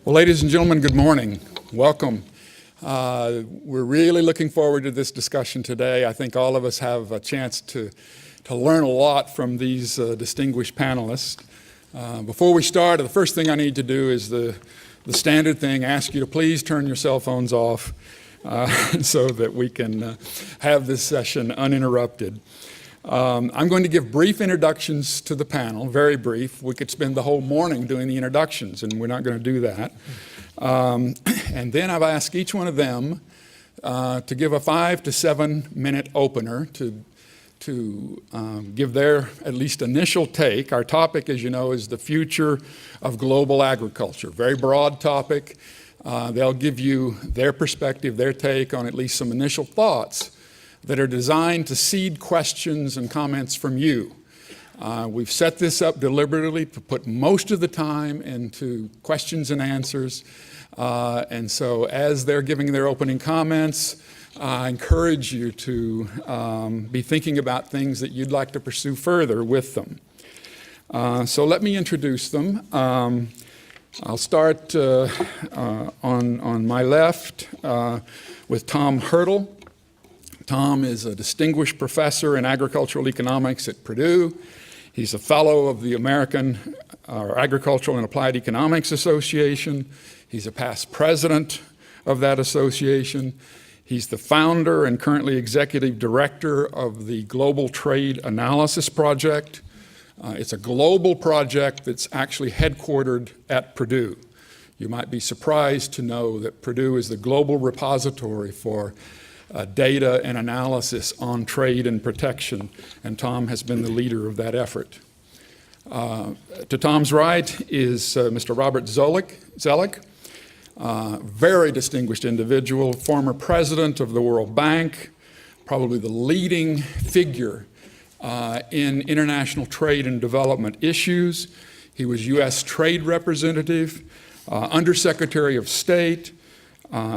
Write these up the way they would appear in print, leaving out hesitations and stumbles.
Well, ladies and gentlemen, good morning. Welcome. We're really looking forward to this discussion today. I think all of us have a chance to learn a lot from these distinguished panelists. Before we start, the first thing I need to do is the standard thing, ask you to please turn your cell phones off so that we can have this session uninterrupted. I'm going to give brief introductions to the panel, very brief. We could spend the whole morning doing the introductions, and we're not going to do that. And then I've asked each one of them to give a 5 to 7 minute opener to give their at least initial take. Our topic, as you know, is the future of global agriculture. Very broad topic. They'll give you their perspective, their take on at least some initial thoughts that are designed to seed questions and comments from you. We've set this up deliberately to put most of the time into questions and answers. And so as they're giving their opening comments, I encourage you to be thinking about things that you'd like to pursue further with them. So let me introduce them. I'll start on my left with Tom Hertel. Tom is a distinguished professor in agricultural economics at Purdue. He's a fellow of the American Agricultural and Applied Economics Association. He's a past president of that association. He's the founder and currently executive director of the Global Trade Analysis Project. It's a global project that's actually headquartered at Purdue. You might be surprised to know that Purdue is the global repository for data and analysis on trade and protection, and Tom has been the leader of that effort. To Tom's right is Mr. Robert Zoellick, very distinguished individual, former president of the World Bank, probably the leading figure in international trade and development issues. He was U.S. Trade Representative, Undersecretary of State,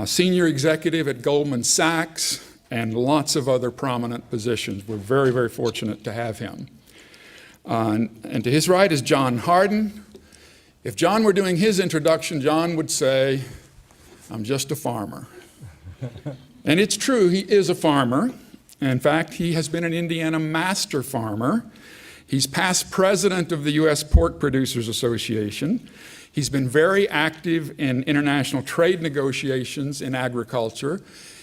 senior executive at Goldman Sachs, and lots of other prominent positions. We're very, very fortunate to have him. And to his right is John Hardin. If John were doing his introduction, John would say, "I'm just a farmer." And it's true, he is a farmer. In fact, he has been an Indiana master farmer. He's past president of the U.S. Pork Producers Association. He's been very active in international trade negotiations in agriculture.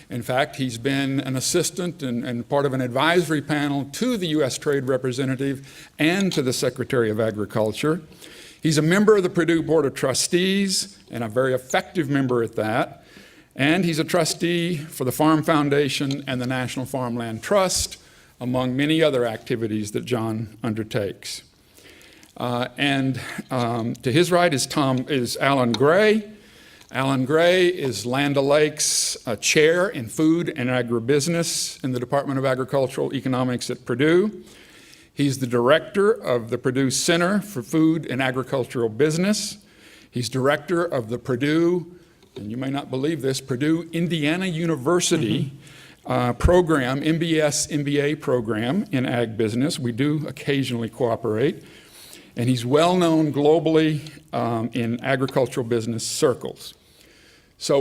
In fact, he's been an assistant and part of an advisory panel to the U.S. Trade Representative and to the Secretary of Agriculture. He's a member of the Purdue Board of Trustees, and a very effective member at that. And he's a trustee for the Farm Foundation and the National Farmland Trust, among many other activities that John undertakes. And to his right is Allan Gray. Allan Gray is Land O'Lakes chair in food and agribusiness in the Department of Agricultural Economics at Purdue. He's the director of the Purdue Center for Food and Agricultural Business. He's director of the Purdue, and you may not believe this, Purdue Indiana University program, MBA program in ag business. We do occasionally cooperate. And he's well known globally in agricultural business circles. So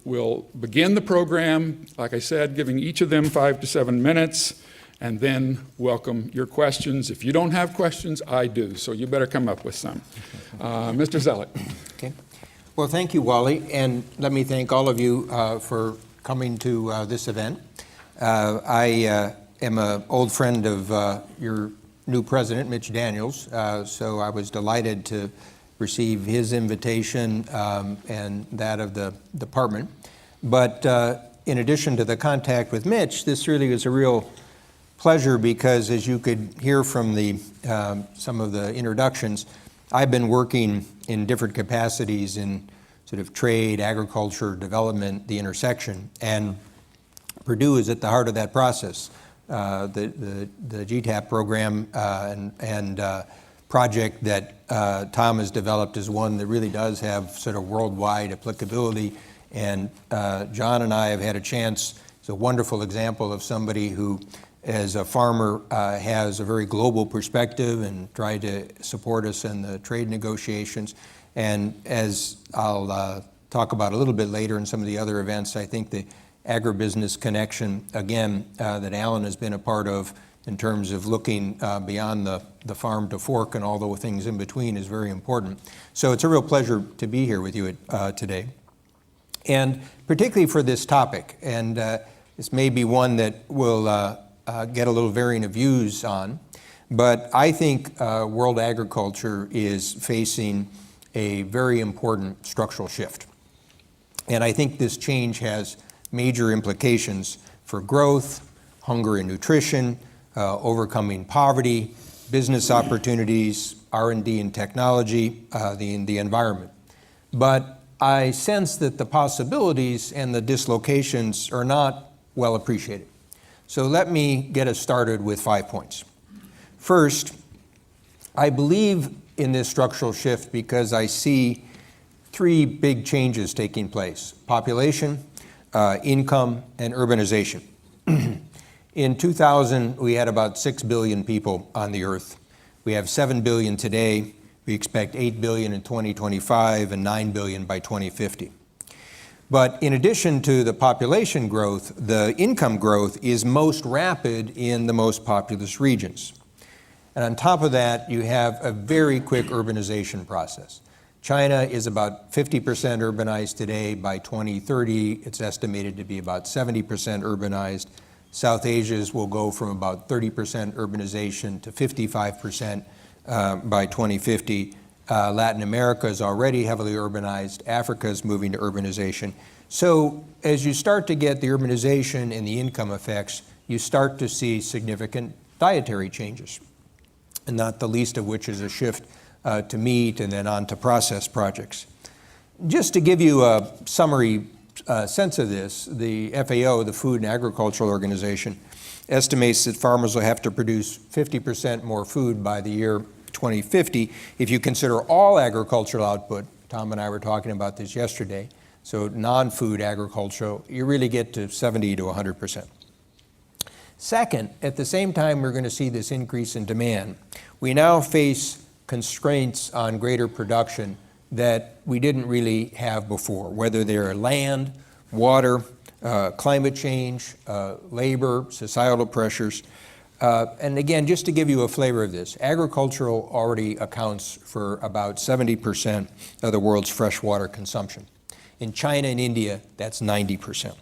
we'll begin the program, like I said, giving each of them 5 to 7 minutes, and then welcome your questions. If you don't have questions, I do, so you better come up with some. Mr. Zoellick. Okay. Well, thank you, Wally, and let me thank all of you for coming to this event. I am an old friend of your new president, Mitch Daniels, so I was delighted to receive his invitation and that of the department. But in addition to the contact with Mitch, this really was a real pleasure because, as you could hear from some of the introductions, I've been working in different capacities in sort of trade, agriculture, development, the intersection, and Purdue is at the heart of that process. The GTAP program and project that Tom has developed is one that really does have sort of worldwide applicability. And John and I have had a chance, it's a wonderful example of somebody who as a farmer, has a very global perspective and tried to support us in the trade negotiations. And as I'll talk about a little bit later in some of the other events, I think the agribusiness connection, again, that Allan has been a part of in terms of looking beyond the farm to fork and all the things in between is very important. So it's a real pleasure to be here with you today. And particularly for this topic, and this may be one that we'll get a little varying of views on, but I think world agriculture is facing a very important structural shift. And I think this change has major implications for growth, hunger and nutrition, overcoming poverty, business opportunities, R&D and technology, the environment. But I sense that the possibilities and the dislocations are not well appreciated. So let me get us started with 5 points. First, I believe in this structural shift because I see 3 big changes taking place: population, income, and urbanization. In 2000, we had about 6 billion people on the earth. We have 7 billion today. We expect 8 billion in 2025 and 9 billion by 2050. But in addition to the population growth, the income growth is most rapid in the most populous regions. And on top of that, you have a very quick urbanization process. China is about 50% urbanized today. By 2030, it's estimated to be about 70% urbanized. South Asia's will go from about 30% urbanization to 55% by 2050. Latin America is already heavily urbanized. Africa is moving to urbanization. So as you start to get the urbanization and the income effects, you start to see significant dietary changes, and not the least of which is a shift to meat and then on to processed projects. Just to give you a summary sense of this, the FAO, the Food and Agricultural Organization, estimates that farmers will have to produce 50% more food by the year 2050 if you consider all agricultural output. Tom and I were talking about this yesterday. So non-food agricultural, you really get to 70 to 100%. Second, at the same time we're going to see this increase in demand, we now face constraints on greater production that we didn't really have before, whether they're land, water, climate change, labor, societal pressures. And again, just to give you a flavor of this, agricultural already accounts for about 70% of the world's freshwater consumption. In China and India, that's 90%.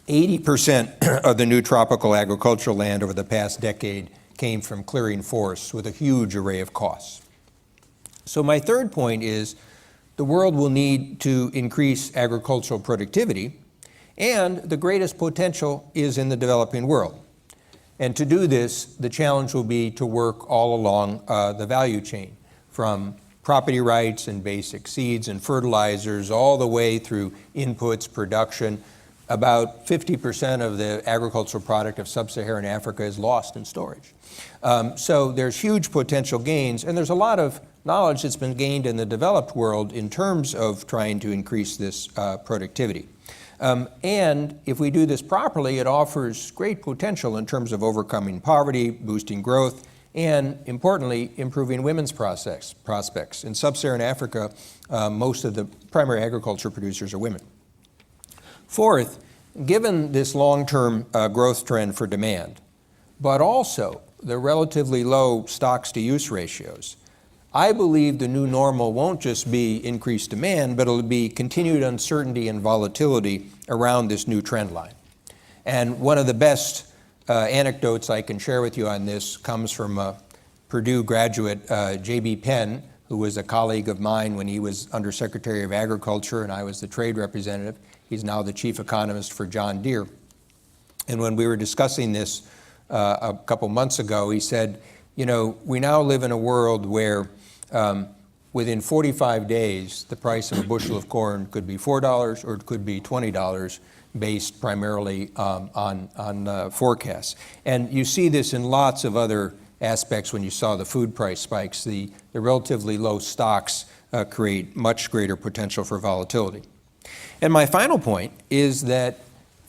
80% of the new tropical agricultural land over the past decade came from clearing forests with a huge array of costs. So my third point is the world will need to increase agricultural productivity, and the greatest potential is in the developing world. And to do this, the challenge will be to work all along the value chain, from property rights and basic seeds and fertilizers all the way through inputs, production. About 50% of the agricultural product of sub-Saharan Africa is lost in storage. So there's huge potential gains, and there's a lot of knowledge that's been gained in the developed world in terms of trying to increase this productivity. And if we do this properly, it offers great potential in terms of overcoming poverty, boosting growth, and importantly, improving women's prospects. In sub-Saharan Africa, most of the primary agriculture producers are women. Fourth, given this long-term growth trend for demand, but also the relatively low stocks-to-use ratios, I believe the new normal won't just be increased demand, but it'll be continued uncertainty and volatility around this new trend line. And one of the best anecdotes I can share with you on this comes from a Purdue graduate, J.B. Penn, who was a colleague of mine when he was Undersecretary of Agriculture and I was the trade representative. He's now the chief economist for John Deere. And when we were discussing this a couple months ago, he said, you know, we now live in a world where within 45 days, the price of a bushel of corn could be $4 or it could be $20 based primarily on forecasts. And you see this in lots of other aspects when you saw the food price spikes. The relatively low stocks create much greater potential for volatility. And my final point is that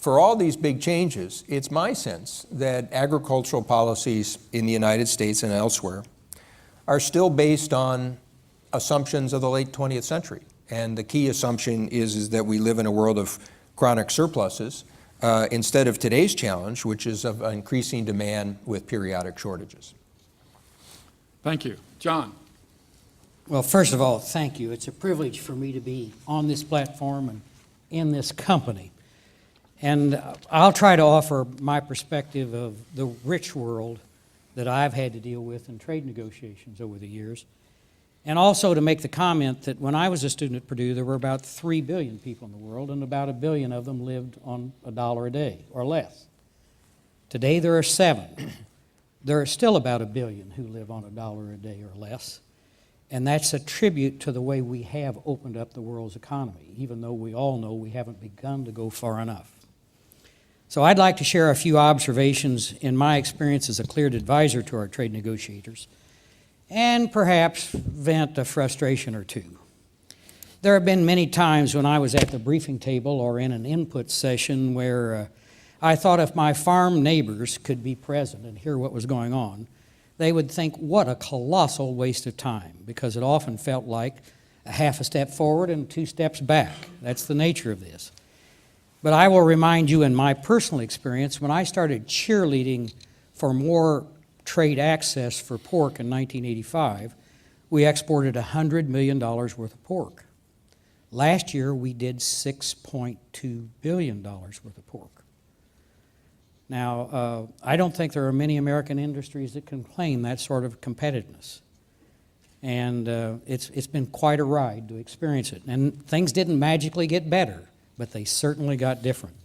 for all these big changes, it's my sense that agricultural policies in the United States and elsewhere are still based on assumptions of the late 20th century. And the key assumption is that we live in a world of chronic surpluses instead of today's challenge, which is of increasing demand with periodic shortages. Thank you. John. Well, first of all, thank you. It's a privilege for me to be on this platform and in this company. And I'll try to offer my perspective of the rich world that I've had to deal with in trade negotiations over the years. And also to make the comment that when I was a student at Purdue, there were about 3 billion people in the world, and about 1 billion of them lived on $1 a day or less. Today there are 7. There are still about 1 billion who live on $1 a day or less. And that's a tribute to the way we have opened up the world's economy, even though we all know we haven't begun to go far enough. So I'd like to share a few observations in my experience as a cleared advisor to our trade negotiators, and perhaps vent a frustration or two. There have been many times when I was at the briefing table or in an input session where I thought if my farm neighbors could be present and hear what was going on, they would think, what a colossal waste of time, because it often felt like a half a step forward and 2 steps back. That's the nature of this. But I will remind you in my personal experience, when I started cheerleading for more trade access for pork in 1985, we exported $100 million worth of pork. Last year, we did $6.2 billion worth of pork. Now, I don't think there are many American industries that can claim that sort of competitiveness. And it's been quite a ride to experience it. And things didn't magically get better, but they certainly got different.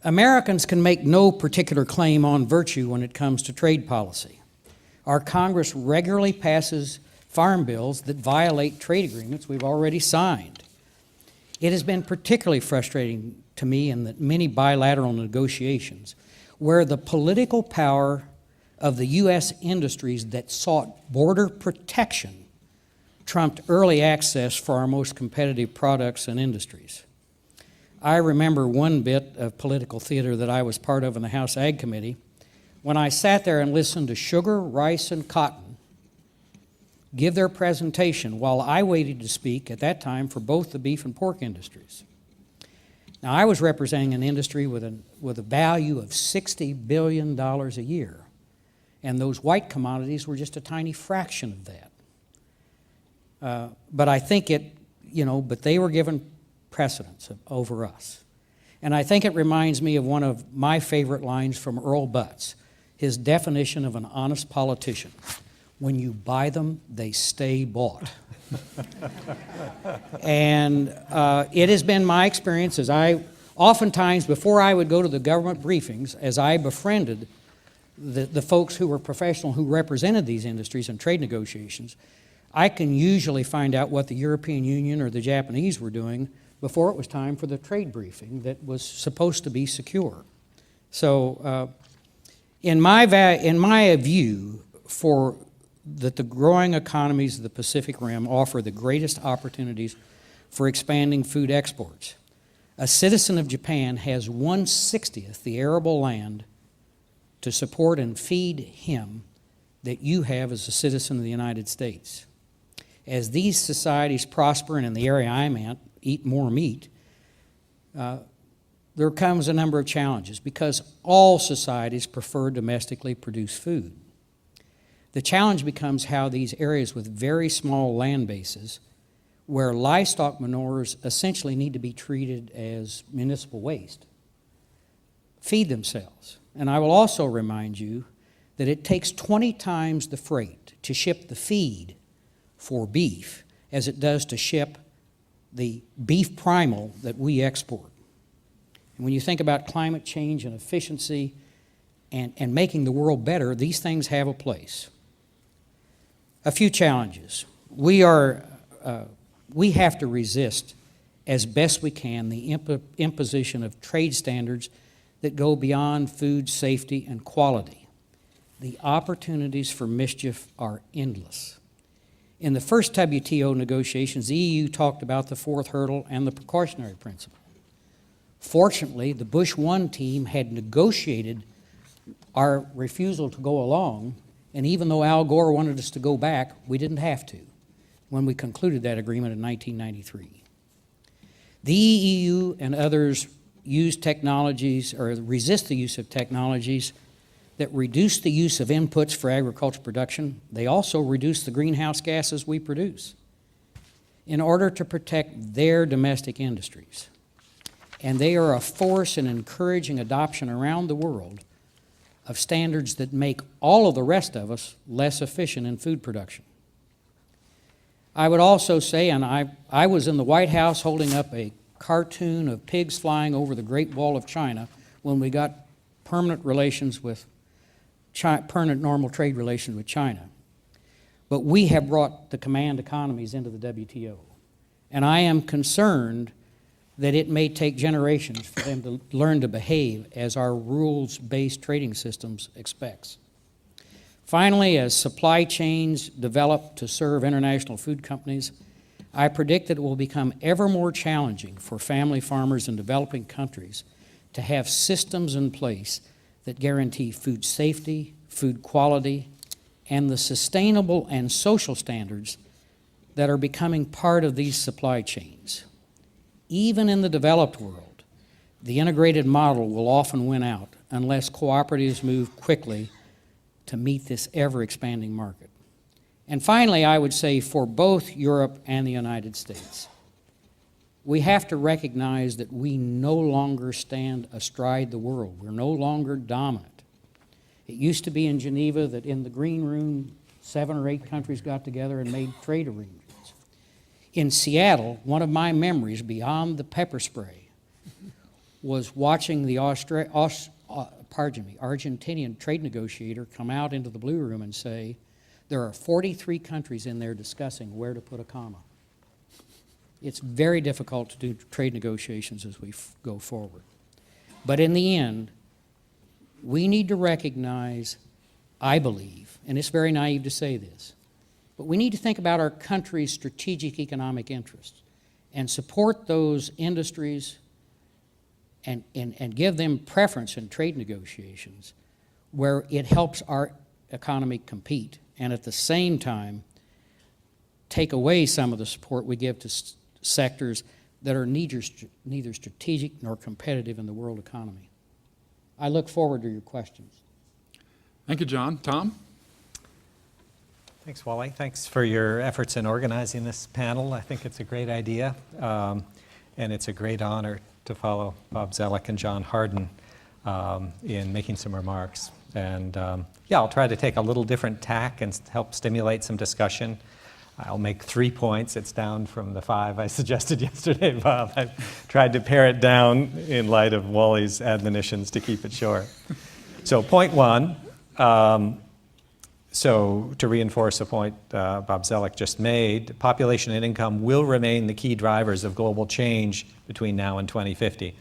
Americans can make no particular claim on virtue when it comes to trade policy. Our Congress regularly passes farm bills that violate trade agreements we've already signed. It has been particularly frustrating to me in the many bilateral negotiations where the political power of the U.S. industries that sought border protection trumped early access for our most competitive products and industries. I remember one bit of political theater that I was part of in the House Ag Committee when I sat there and listened to sugar, rice, and cotton give their presentation while I waited to speak at that time for both the beef and pork industries. Now, I was representing an industry with a value of $60 billion a year, and those white commodities were just a tiny fraction of that. But I think but they were given precedence over us. And I think it reminds me of one of my favorite lines from Earl Butz, his definition of an honest politician. When you buy them, they stay bought. And it has been my experience as oftentimes before I would go to the government briefings, as I befriended the folks who were professional who represented these industries in trade negotiations, I can usually find out what the European Union or the Japanese were doing before it was time for the trade briefing that was supposed to be secure. So in my view, that the growing economies of the Pacific Rim offer the greatest opportunities for expanding food exports. A citizen of Japan has 1/60th the arable land to support and feed him that you have as a citizen of the United States. As these societies prosper, and in the area I'm at, eat more meat, there comes a number of challenges because all societies prefer domestically produced food. The challenge becomes how these areas with very small land bases, where livestock manures essentially need to be treated as municipal waste, feed themselves. And I will also remind you that it takes 20 times the freight to ship the feed for beef as it does to ship the beef primal that we export. And when you think about climate change and efficiency and making the world better, these things have a place. A few challenges. We have to resist as best we can the imposition of trade standards that go beyond food safety and quality. The opportunities for mischief are endless. In the first WTO negotiations, the EU talked about the fourth hurdle and the precautionary principle. Fortunately, the Bush 1 team had negotiated our refusal to go along, and even though Al Gore wanted us to go back, we didn't have to when we concluded that agreement in 1993. The EU and others use technologies or resist the use of technologies that reduce the use of inputs for agricultural production. They also reduce the greenhouse gases we produce in order to protect their domestic industries. And they are a force in encouraging adoption around the world of standards that make all of the rest of us less efficient in food production. I would also say, and I was in the White House holding up a cartoon of pigs flying over the Great Wall of China when we got permanent normal trade relations with China. But we have brought the command economies into the WTO. And I am concerned that it may take generations for them to learn to behave as our rules-based trading systems expects. Finally, as supply chains develop to serve international food companies, I predict that it will become ever more challenging for family farmers in developing countries to have systems in place that guarantee food safety, food quality, and the sustainable and social standards that are becoming part of these supply chains. Even in the developed world, the integrated model will often win out unless cooperatives move quickly to meet this ever-expanding market. And finally, I would say for both Europe and the United States, we have to recognize that we no longer stand astride the world. We're no longer dominant. It used to be in Geneva that in the green room, 7 or 8 countries got together and made trade arrangements. In Seattle, one of my memories beyond the pepper spray was watching the Argentinian trade negotiator come out into the blue room and say, there are 43 countries in there discussing where to put a comma. It's very difficult to do trade negotiations as we go forward. But in the end, we need to recognize, I believe, and it's very naive to say this, but we need to think about our country's strategic economic interests and support those industries and give them preference in trade negotiations where it helps our economy compete, and at the same time take away some of the support we give to sectors that are neither strategic nor competitive in the world economy. I look forward to your questions. Thank you, John. Tom? Thanks, Wally. Thanks for your efforts in organizing this panel. I think it's a great idea, and it's a great honor to follow Bob Zoellick and John Hardin in making some remarks. And yeah, I'll try to take a little different tack and help stimulate some discussion. I'll make 3 points. It's down from the 5 I suggested yesterday, Bob. I tried to pare it down in light of Wally's admonitions to keep it short. So point 1, so to reinforce a point Bob Zoellick just made, population and income will remain the key drivers of global change between now and 2050.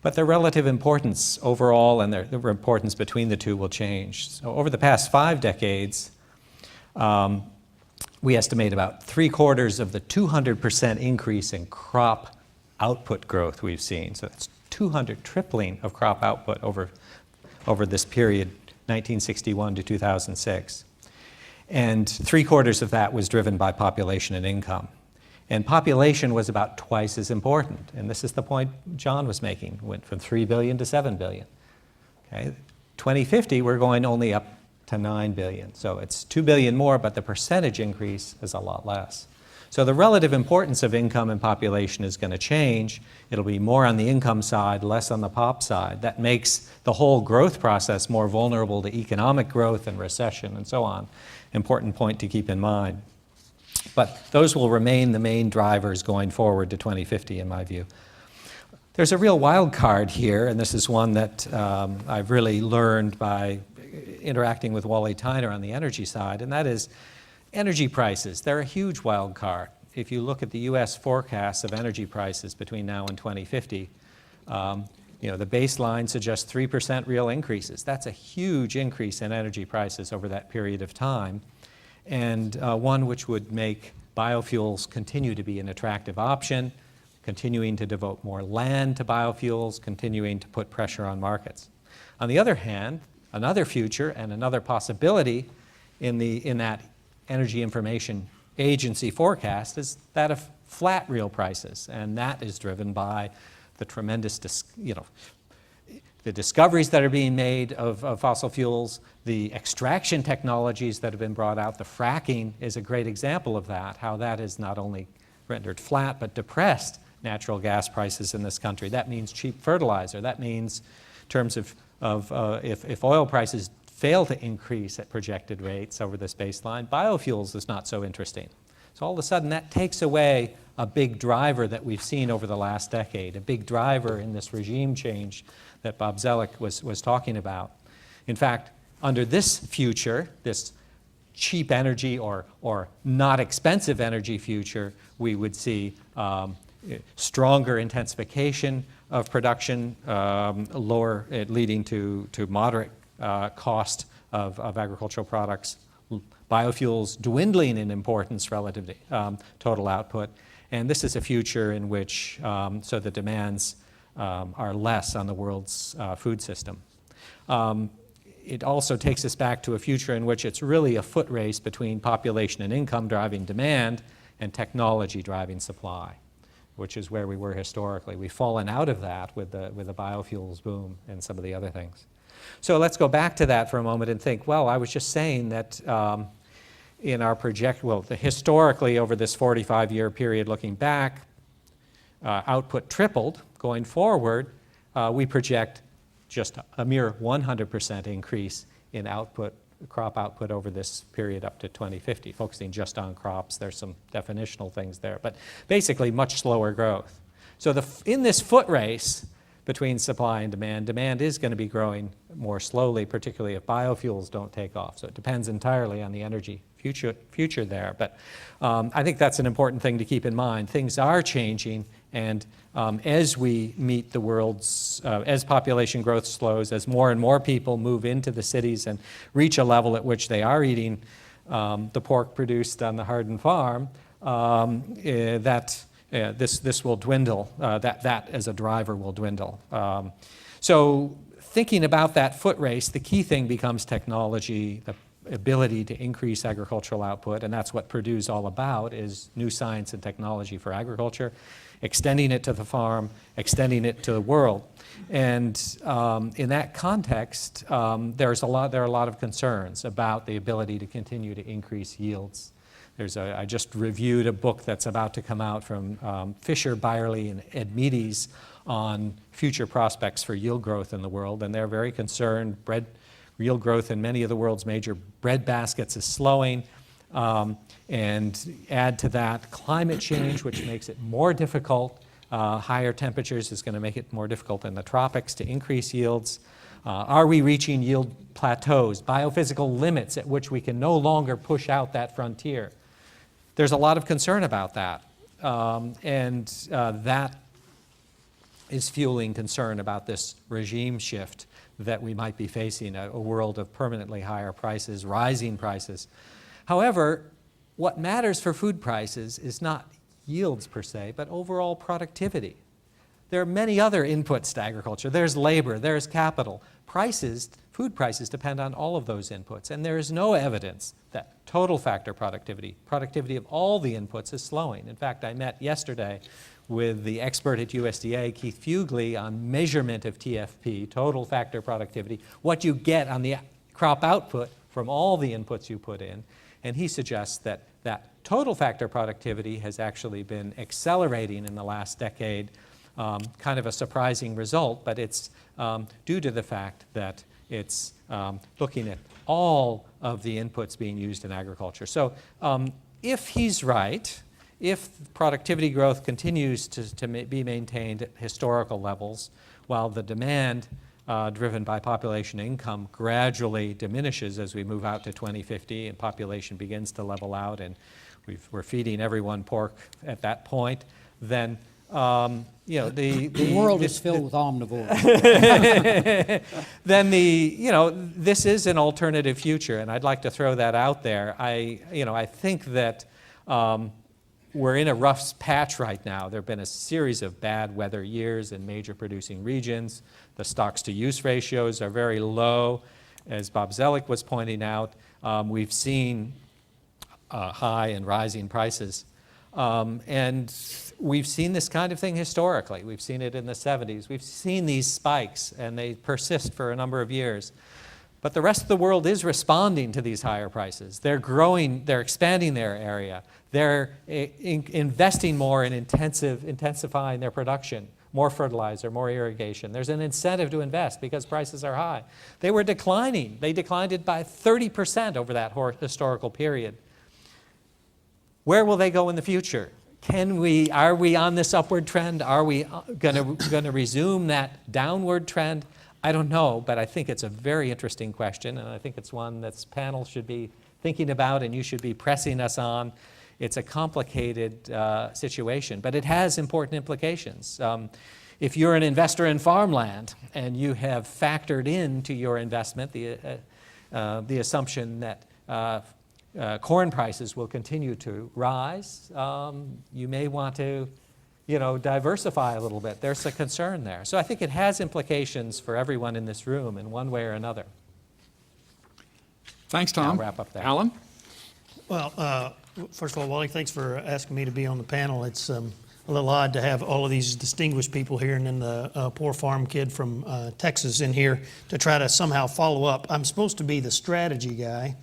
But their relative importance overall and their importance between the two will change. So over the past 5 decades, we estimate about 3/4 of the 200% increase in crop output growth we've seen. So that's 200 tripling of crop output over this period, 1961 to 2006. And 3/4 of that was driven by population and income. And population was about twice as important. And this is the point John was making, went from 3 billion to 7 billion. Okay? 2050, we're going only up to 9 billion. So it's 2 billion more, but the percentage increase is a lot less. So the relative importance of income and population is going to change. It'll be more on the income side, less on the pop side. That makes the whole growth process more vulnerable to economic growth and recession and so on. Important point to keep in mind. But those will remain the main drivers going forward to 2050, in my view. There's a real wild card here, and this is one that I've really learned by interacting with Wallace Tyner on the energy side, and that is energy prices. They're a huge wild card. If you look at the U.S. forecasts of energy prices between now and 2050, the baseline suggests 3% real increases. That's a huge increase in energy prices over that period of time, and one which would make biofuels continue to be an attractive option, continuing to devote more land to biofuels, continuing to put pressure on markets. On the other hand, another future and another possibility in that Energy Information Agency forecast is that of flat real prices, and that is driven by the tremendous, the discoveries that are being made of fossil fuels, the extraction technologies that have been brought out. The fracking is a great example of that, how that has not only rendered flat but depressed natural gas prices in this country. That means cheap fertilizer. That means, in terms of if oil prices fail to increase at projected rates over this baseline, biofuels is not so interesting. So all of a sudden that takes away a big driver that we've seen over the last decade, a big driver in this regime change that Bob Zoellick was talking about. In fact, under this future, this cheap energy or not expensive energy future, we would see stronger intensification of production, leading to moderate cost of agricultural products, biofuels dwindling in importance relative to total output. And this is a future in which so the demands are less on the world's food system. It also takes us back to a future in which it's really a foot race between population and income driving demand and technology driving supply, which is where we were historically. We've fallen out of that with the biofuels boom and some of the other things. So let's go back to that for a moment and think, well, I was just saying that in our historically over this 45-year period looking back, output tripled. Going forward, we project just a mere 100% increase in output, crop output over this period up to 2050, focusing just on crops. There's some definitional things there, but basically much slower growth. So in this foot race between supply and demand, demand is going to be growing more slowly, particularly if biofuels don't take off. So it depends entirely on the energy future there. But I think that's an important thing to keep in mind. Things are changing, and as we meet the world's, as population growth slows, as more and more people move into the cities and reach a level at which they are eating the pork produced on the Hardin farm, this will dwindle, that as a driver will dwindle. So thinking about that foot race, the key thing becomes technology, the ability to increase agricultural output, and that's what Purdue's all about, is new science and technology for agriculture, extending it to the farm, extending it to the world. And in that context, there are a lot of concerns about the ability to continue to increase yields. I just reviewed a book that's about to come out from Fisher, Byerly, and Ed Meades on future prospects for yield growth in the world, and they're very concerned. Yield growth in many of the world's major bread baskets is slowing, and add to that climate change, which makes it more difficult. Higher temperatures is going to make it more difficult in the tropics to increase yields. Are we reaching yield plateaus, biophysical limits at which we can no longer push out that frontier? There's a lot of concern about that, and that is fueling concern about this regime shift that we might be facing, a world of permanently higher prices, rising prices. However, what matters for food prices is not yields per se, but overall productivity. There are many other inputs to agriculture. There's labor, there's capital. Food prices depend on all of those inputs, and there is no evidence that total factor productivity of all the inputs is slowing. In fact, I met yesterday with the expert at USDA, Keith Fugly, on measurement of TFP, total factor productivity, what you get on the crop output from all the inputs you put in. And he suggests that total factor productivity has actually been accelerating in the last decade, kind of a surprising result, but it's due to the fact that it's looking at all of the inputs being used in agriculture. So if he's right, if productivity growth continues to be maintained at historical levels, while the demand driven by population income gradually diminishes as we move out to 2050 and population begins to level out and we're feeding everyone pork at that point, then the world is filled with omnivores. Then this is an alternative future, and I'd like to throw that out there. I think that we're in a rough patch right now. There have been a series of bad weather years in major producing regions. The stocks-to-use ratios are very low. As Bob Zoellick was pointing out, we've seen high and rising prices. And we've seen this kind of thing historically. We've seen it in the 70s. We've seen these spikes, and they persist for a number of years. But the rest of the world is responding to these higher prices. They're growing, they're expanding their area. They're investing more in intensifying their production, more fertilizer, more irrigation. There's an incentive to invest because prices are high. They were declining. They declined it by 30% over that historical period. Where will they go in the future? Are we on this upward trend? Are we going to resume that downward trend? I don't know, but I think it's a very interesting question, and I think it's one that this panel should be thinking about and you should be pressing us on. It's a complicated situation, but it has important implications. If you're an investor in farmland and you have factored into your investment the assumption that corn prices will continue to rise, you may want to diversify a little bit. There's a concern there. So I think it has implications for everyone in this room in one way or another. Thanks, Tom. I'll wrap up there. Alan? Well, first of all, Wally, thanks for asking me to be on the panel. It's a little odd to have all of these distinguished people here and then the poor farm kid from Texas in here to try to somehow follow up. I'm supposed to be the strategy guy,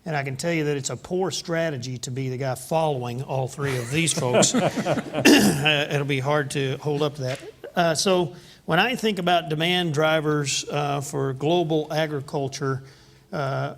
and I can tell you that it's a poor strategy to be the guy following all three of these folks. It'll be hard to hold up to that. So when I think about demand drivers for global agriculture,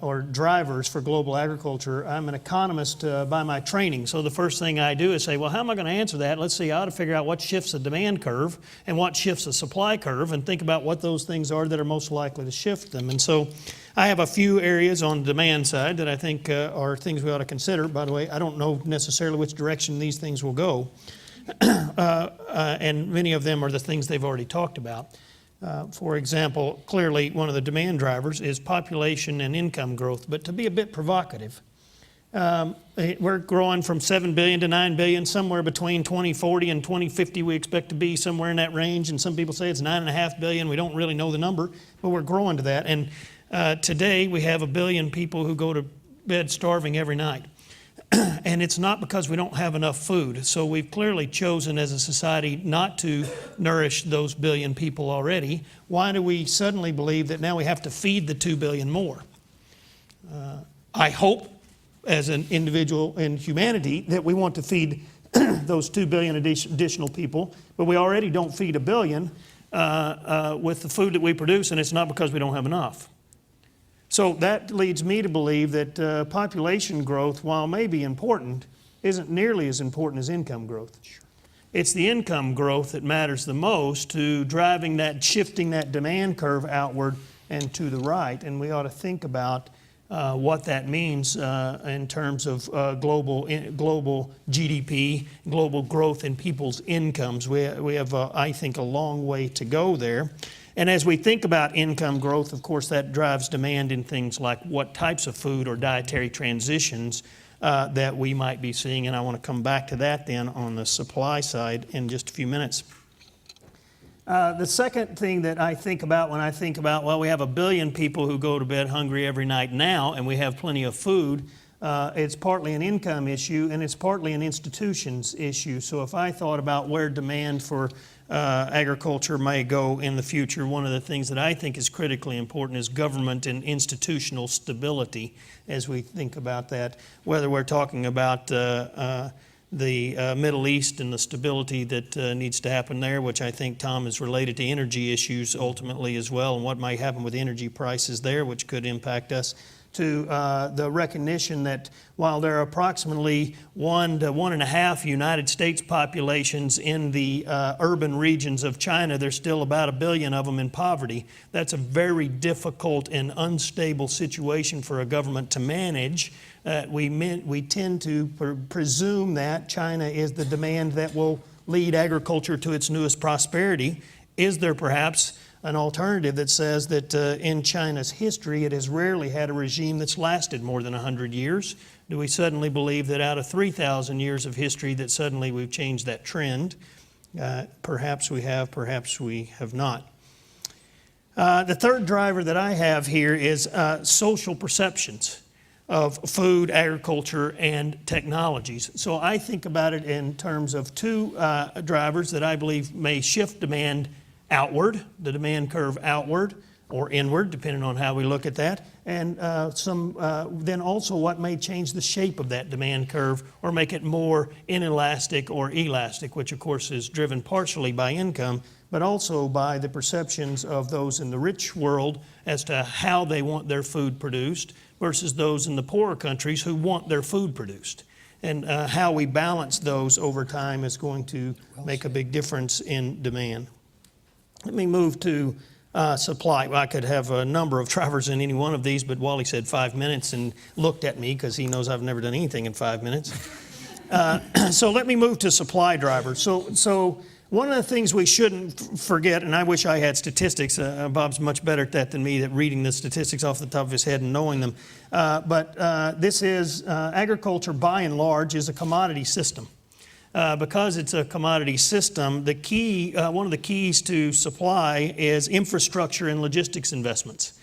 or drivers for global agriculture, I'm an economist by my training. So the first thing I do is say, well, how am I going to answer that? Let's see, I ought to figure out what shifts the demand curve and what shifts the supply curve and think about what those things are that are most likely to shift them. And so I have a few areas on the demand side that I think are things we ought to consider. By the way, I don't know necessarily which direction these things will go. And many of them are the things they've already talked about. For example, clearly one of the demand drivers is population and income growth. But to be a bit provocative, we're growing from 7 billion to 9 billion, somewhere between 2040 and 2050 we expect to be somewhere in that range. And some people say it's 9.5 billion. We don't really know the number, but we're growing to that. And today we have 1 billion people who go to bed starving every night. And it's not because we don't have enough food. So we've clearly chosen as a society not to nourish those billion people already. Why do we suddenly believe that now we have to feed the 2 billion more? I hope as an individual in humanity that we want to feed those 2 billion additional people, but we already don't feed 1 billion with the food that we produce, and it's not because we don't have enough. So that leads me to believe that population growth, while may be important, isn't nearly as important as income growth. It's the income growth that matters the most to driving that, shifting that demand curve outward and to the right. And we ought to think about what that means in terms of global GDP, global growth in people's incomes. We have, I think, a long way to go there. And as we think about income growth, of course, that drives demand in things like what types of food or dietary transitions that we might be seeing. And I want to come back to that then on the supply side in just a few minutes. The second thing that I think about when I think about, well, we have 1 billion people who go to bed hungry every night now, and we have plenty of food. It's partly an income issue, and it's partly an institutions issue. So if I thought about where demand for agriculture may go in the future, one of the things that I think is critically important is government and institutional stability as we think about that, whether we're talking about the Middle East and the stability that needs to happen there, which I think, Tom, is related to energy issues ultimately as well, and what might happen with energy prices there, which could impact us, to the recognition that while there are approximately 1 to 1.5 United States populations in the urban regions of China, there's still about 1 billion of them in poverty. That's a very difficult and unstable situation for a government to manage. We tend to presume that China is the demand that will lead agriculture to its newest prosperity. Is there perhaps an alternative that says that in China's history it has rarely had a regime that's lasted more than 100 years, Do we suddenly believe that out of 3,000 years of history that suddenly we've changed that trend? Perhaps we have not. The third driver that I have here is social perceptions of food, agriculture, and technologies. So I think about it in terms of two drivers that I believe may shift demand outward, the demand curve outward or inward, depending on how we look at that, and then also what may change the shape of that demand curve or make it more inelastic or elastic, which of course is driven partially by income, but also by the perceptions of those in the rich world as to how they want their food produced versus those in the poorer countries who want their food produced. And how we balance those over time is going to make a big difference in demand. Let me move to supply. Well, I could have a number of drivers in any one of these, but Wally said 5 minutes and looked at me because he knows I've never done anything in 5 minutes. So let me move to supply drivers. So one of the things we shouldn't forget, and I wish I had statistics, Bob's much better at that than me, at reading the statistics off the top of his head and knowing them, but this is, agriculture by and large is a commodity system. Because it's a commodity system, the key, one of the keys to supply is infrastructure and logistics investments.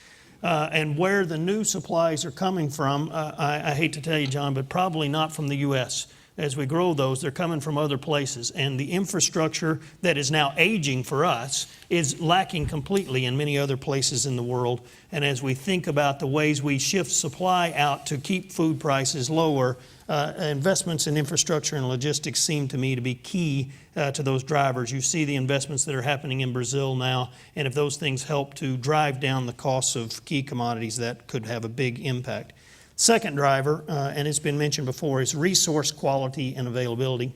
And where the new supplies are coming from, I hate to tell you, John, but probably not from the U.S. As we grow those, they're coming from other places. And the infrastructure that is now aging for us is lacking completely in many other places in the world. And as we think about the ways we shift supply out to keep food prices lower, investments in infrastructure and logistics seem to me to be key to those drivers. You see the investments that are happening in Brazil now, and if those things help to drive down the costs of key commodities, that could have a big impact. Second driver, and it's been mentioned before, is resource quality and availability.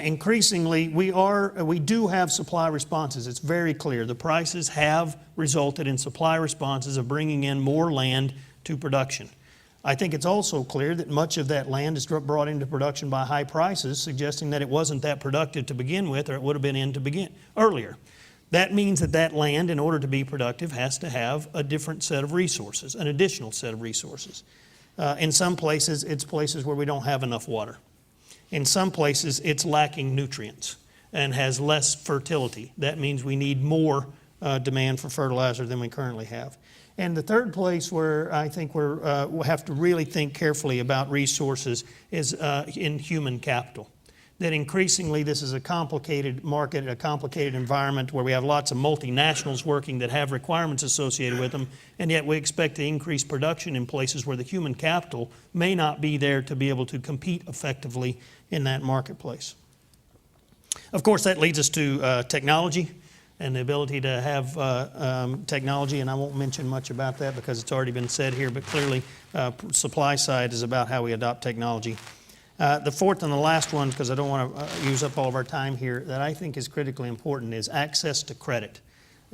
Increasingly, we do have supply responses. It's very clear. The prices have resulted in supply responses of bringing in more land to production. I think it's also clear that much of that land is brought into production by high prices, suggesting that it wasn't that productive to begin with, or it would have been in to begin earlier. That means that that land, in order to be productive, has to have a different set of resources, an additional set of resources. In some places, it's places where we don't have enough water. In some places, it's lacking nutrients and has less fertility. That means we need more demand for fertilizer than we currently have. And the third place where I think we'll have to really think carefully about resources is in human capital. That increasingly this is a complicated market, a complicated environment where we have lots of multinationals working that have requirements associated with them, and yet we expect to increase production in places where the human capital may not be there to be able to compete effectively in that marketplace. Of course, that leads us to technology and the ability to have technology, and I won't mention much about that because it's already been said here, but clearly supply side is about how we adopt technology. The fourth and the last one, because I don't want to use up all of our time here, that I think is critically important is access to credit.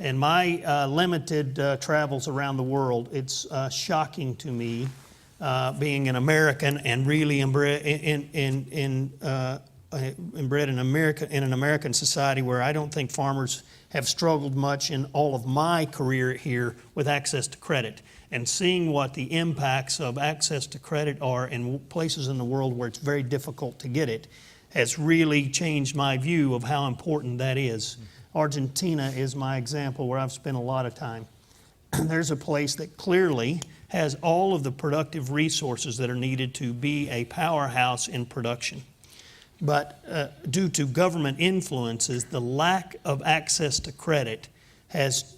In my limited travels around the world, it's shocking to me being an American and really inbred in an American society where I don't think farmers have struggled much in all of my career here with access to credit. And seeing what the impacts of access to credit are in places in the world where it's very difficult to get it has really changed my view of how important that is. Argentina is my example where I've spent a lot of time. There's a place that clearly has all of the productive resources that are needed to be a powerhouse in production. But due to government influences, the lack of access to credit has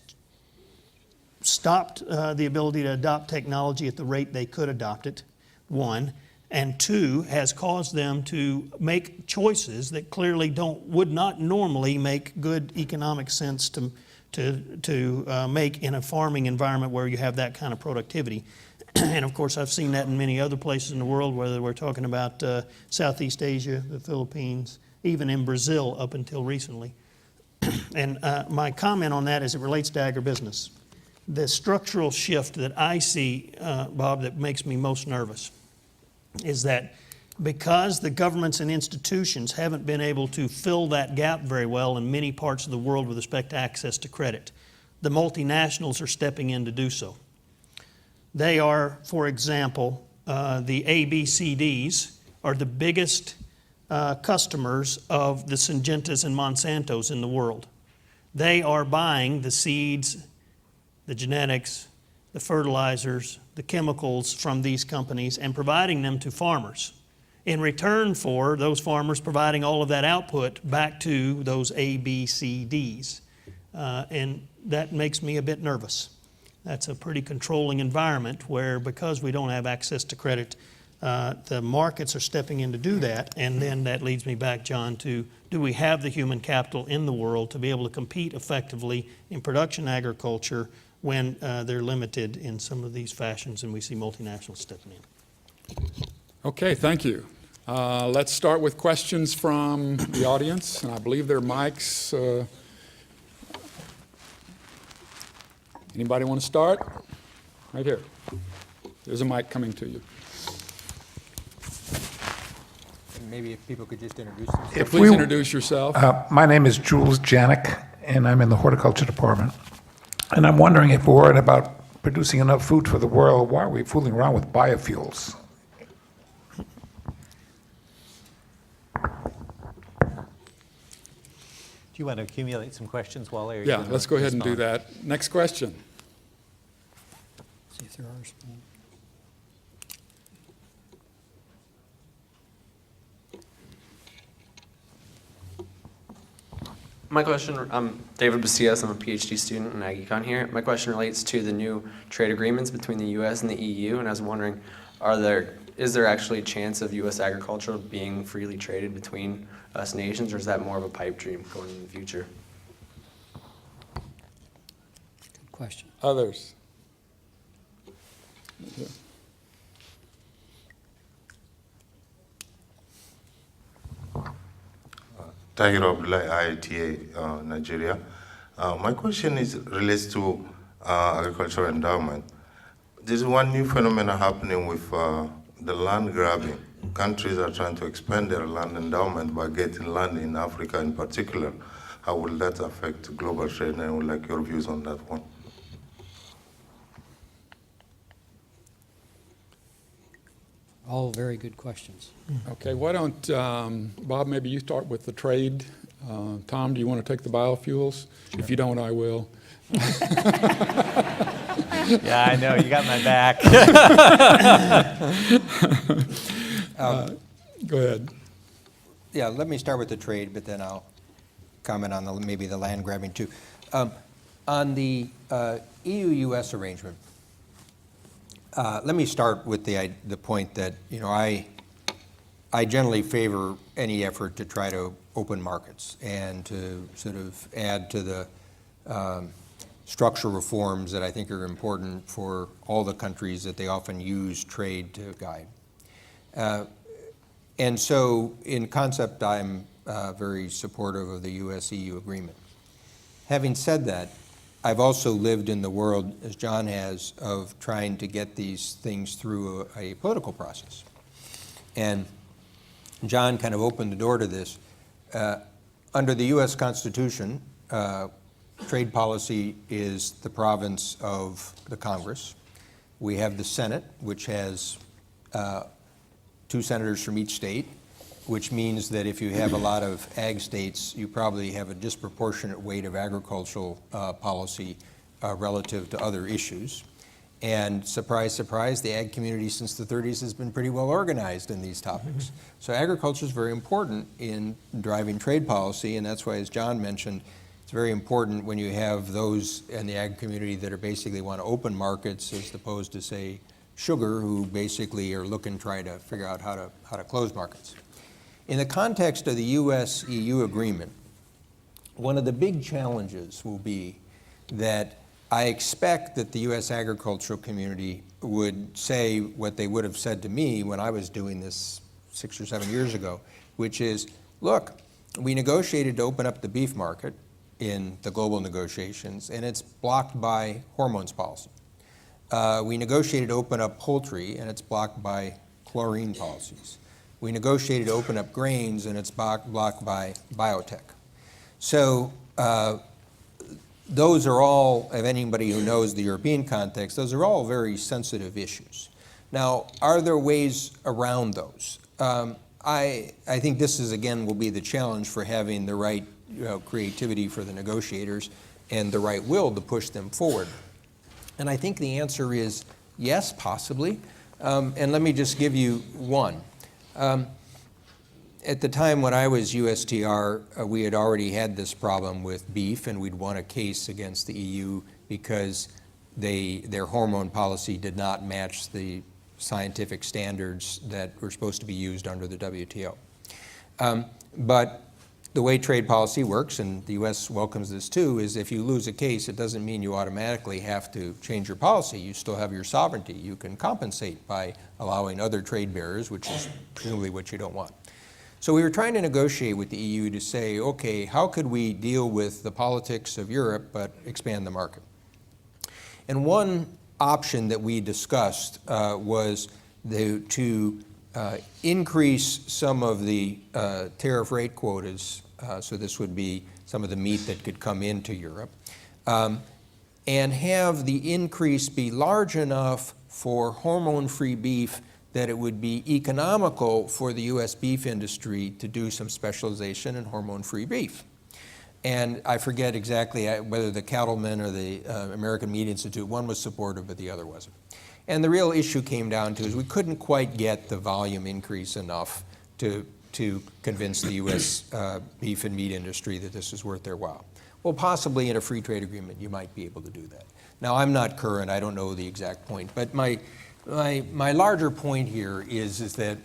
stopped the ability to adopt technology at the rate they could adopt it, one, and two, has caused them to make choices that clearly would not normally make good economic sense to make in a farming environment where you have that kind of productivity. And of course, I've seen that in many other places in the world, whether we're talking about Southeast Asia, the Philippines, even in Brazil up until recently. And my comment on that as it relates to agribusiness. The structural shift that I see, Bob, that makes me most nervous is that because the governments and institutions haven't been able to fill that gap very well in many parts of the world with respect to access to credit, the multinationals are stepping in to do so. They are, for example, the ABCDs, are the biggest customers of the Syngentas and Monsantos in the world. They are buying the seeds, the genetics, the fertilizers, the chemicals from these companies and providing them to farmers in return for those farmers providing all of that output back to those ABCDs. And that makes me a bit nervous. That's a pretty controlling environment where, because we don't have access to credit, the markets are stepping in to do that. And then that leads me back, John, to do we have the human capital in the world to be able to compete effectively in production agriculture when they're limited in some of these fashions and we see multinationals stepping in? Okay, thank you. Let's start with questions from the audience, and I believe there are mics. Anybody want to start? Right here. There's a mic coming to you. And maybe if people could just introduce themselves. If Please we- introduce yourself. My name is Jules Janik, and I'm in the horticulture department. And I'm wondering, if we're worried about producing enough food for the world, why are we fooling around with biofuels? Do you want to accumulate some questions, Wally? or you Yeah, wanna let's go ahead and do respond? that. Next question. See if there are some. My question, I'm David Bacias, I'm a PhD student in AgEcon here. My question relates to the new trade agreements between the US and the EU, and I was wondering, is there actually a chance of US agriculture being freely traded between us nations, or is that more of a pipe dream going in the future? Good question. Others? Tahir Abdullah, IITA, Nigeria. My question relates to agricultural endowment. There's one new phenomenon happening with the land grabbing. Countries are trying to expand their land endowment by getting land in Africa in particular. How will that affect global trade? And I would like your views on that one. All very good questions. Okay, why don't, Bob, maybe you start with the trade. Tom, do you want to take the biofuels? Sure. If you don't, I will. Yeah, I know. You got my back. Go ahead. Yeah, let me start with the trade, but then I'll comment on maybe the land grabbing too. On the EU-US arrangement, let me start with the point that, you know, I generally favor any effort to try to open markets and to sort of add to the structural reforms that I think are important for all the countries that they often use trade to guide. And so in concept, I'm very supportive of the US-EU agreement. Having said that, I've also lived in the world, as John has, of trying to get these things through a political process. And John kind of opened the door to this. Under the US Constitution, trade policy is the province of the Congress. We have the Senate, which has 2 senators from each state, which means that if you have a lot of ag states, you probably have a disproportionate weight of agricultural policy relative to other issues. And surprise, surprise, the ag community since the 30s has been pretty well organized in these topics. So agriculture is very important in driving trade policy, and that's why, as John mentioned, it's very important when you have those in the ag community that are basically want to open markets as opposed to, say, sugar, who basically are looking, trying to figure out how to close markets. In the context of the US-EU agreement, one of the big challenges will be that I expect that the US agricultural community would say what they would have said to me when I was doing this 6 or 7 years ago, which is, look, we negotiated to open up the beef market in the global negotiations, and it's blocked by hormones policy. We negotiated to open up poultry, and it's blocked by chlorine policies. We negotiated to open up grains, and it's blocked by biotech. So those are all, of anybody who knows the European context, those are all very sensitive issues. Now, are there ways around those? I think this is, again, will be the challenge for having the right creativity for the negotiators and the right will to push them forward. And I think the answer is yes, possibly. And let me just give you one. At the time when I was USTR, we had already had this problem with beef, and we'd won a case against the EU because their hormone policy did not match the scientific standards that were supposed to be used under the WTO. But the way trade policy works, and the U.S. welcomes this too, is if you lose a case, it doesn't mean you automatically have to change your policy. You still have your sovereignty. You can compensate by allowing other trade barriers, which is presumably what you don't want. So we were trying to negotiate with the EU to say, okay, how could we deal with the politics of Europe but expand the market? And one option that we discussed was to increase some of the tariff rate quotas, so this would be some of the meat that could come into Europe, and have the increase be large enough for hormone-free beef that it would be economical for the U.S. beef industry to do some specialization in hormone-free beef. And I forget exactly whether the Cattlemen or the American Meat Institute, one was supportive, but the other wasn't. And the real issue came down to is we couldn't quite get the volume increase enough to convince the U.S. Beef and meat industry that this is worth their while. Well, possibly in a free trade agreement, you might be able to do that. Now, I'm not current, I don't know the exact point, but my larger point here is that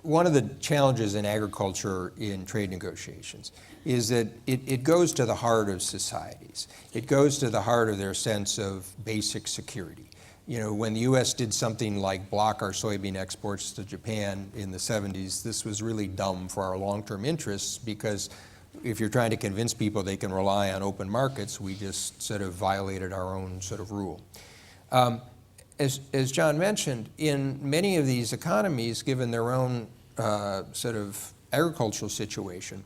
one of the challenges in agriculture in trade negotiations is that it goes to the heart of societies. It goes to the heart of their sense of basic security. You know, when the U.S. did something like block our soybean exports to Japan in the 70s, this was really dumb for our long-term interests because if you're trying to convince people they can rely on open markets, we just sort of violated our own sort of rule. As John mentioned, in many of these economies, given their own sort of agricultural situation,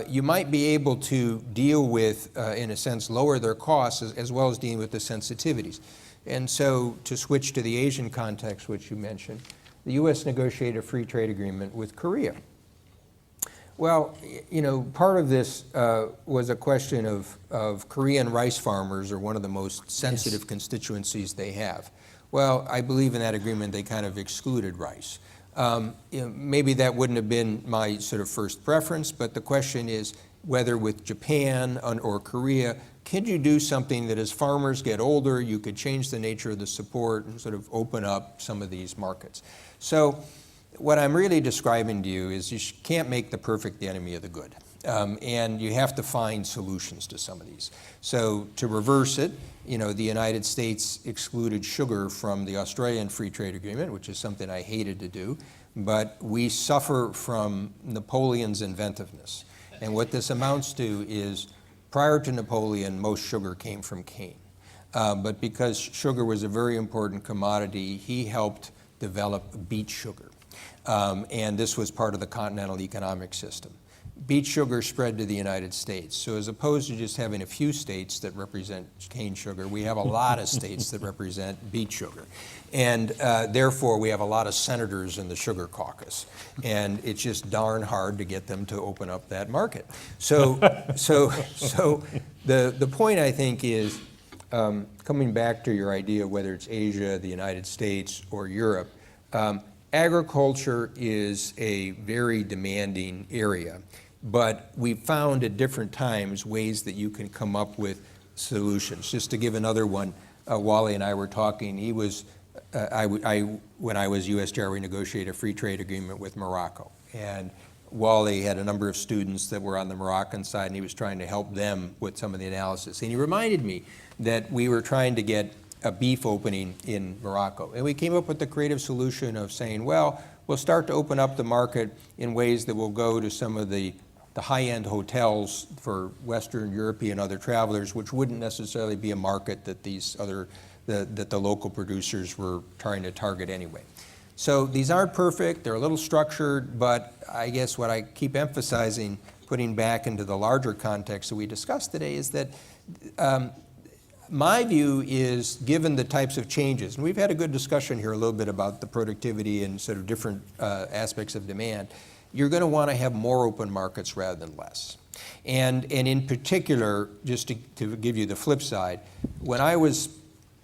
you might be able to deal with, in a sense, lower their costs as well as dealing with the sensitivities. And so to switch to the Asian context, which you mentioned, the U.S. negotiated a free trade agreement with Korea. Well, you know, part of this was a question of Korean rice farmers are one of the most sensitive constituencies they have. Well, I believe in that agreement they kind of excluded rice. You know, maybe that wouldn't have been my sort of first preference, but the question is whether with Japan or Korea, can you do something that as farmers get older, you could change the nature of the support and sort of open up some of these markets. So what I'm really describing to you is you can't make the perfect the enemy of the good. And you have to find solutions to some of these. So to reverse it, you know, the United States excluded sugar from the Australian Free Trade Agreement, which is something I hated to do, but we suffer from Napoleon's inventiveness. And what this amounts to is prior to Napoleon, most sugar came from cane. But because sugar was a very important commodity, he helped develop beet sugar. And this was part of the continental economic system. Beet sugar spread to the United States. So as opposed to just having a few states that represent cane sugar, we have a lot of states that represent beet sugar. And therefore, we have a lot of senators in the sugar caucus. And it's just darn hard to get them to open up that market. So the point, I think, is coming back to your idea, whether it's Asia, the United States, or Europe, agriculture is a very demanding area. But we found at different times ways that you can come up with solutions. Just to give another one, Wally and I were talking. He was, when I was USTR, we negotiated a free trade agreement with Morocco. And Wally had a number of students that were on the Moroccan side, and he was trying to help them with some of the analysis. And he reminded me that we were trying to get a beef opening in Morocco. And we came up with the creative solution of saying, well, we'll start to open up the market in ways that will go to some of the high-end hotels for Western European other travelers, which wouldn't necessarily be a market that that the local producers were trying to target anyway. So these aren't perfect, they're a little structured, but I guess what I keep emphasizing, putting back into the larger context that we discussed today, is that My view is, given the types of changes, and we've had a good discussion here a little bit about the productivity and sort of different aspects of demand, you're going to want to have more open markets rather than less. And in particular, just to give you the flip side, when I was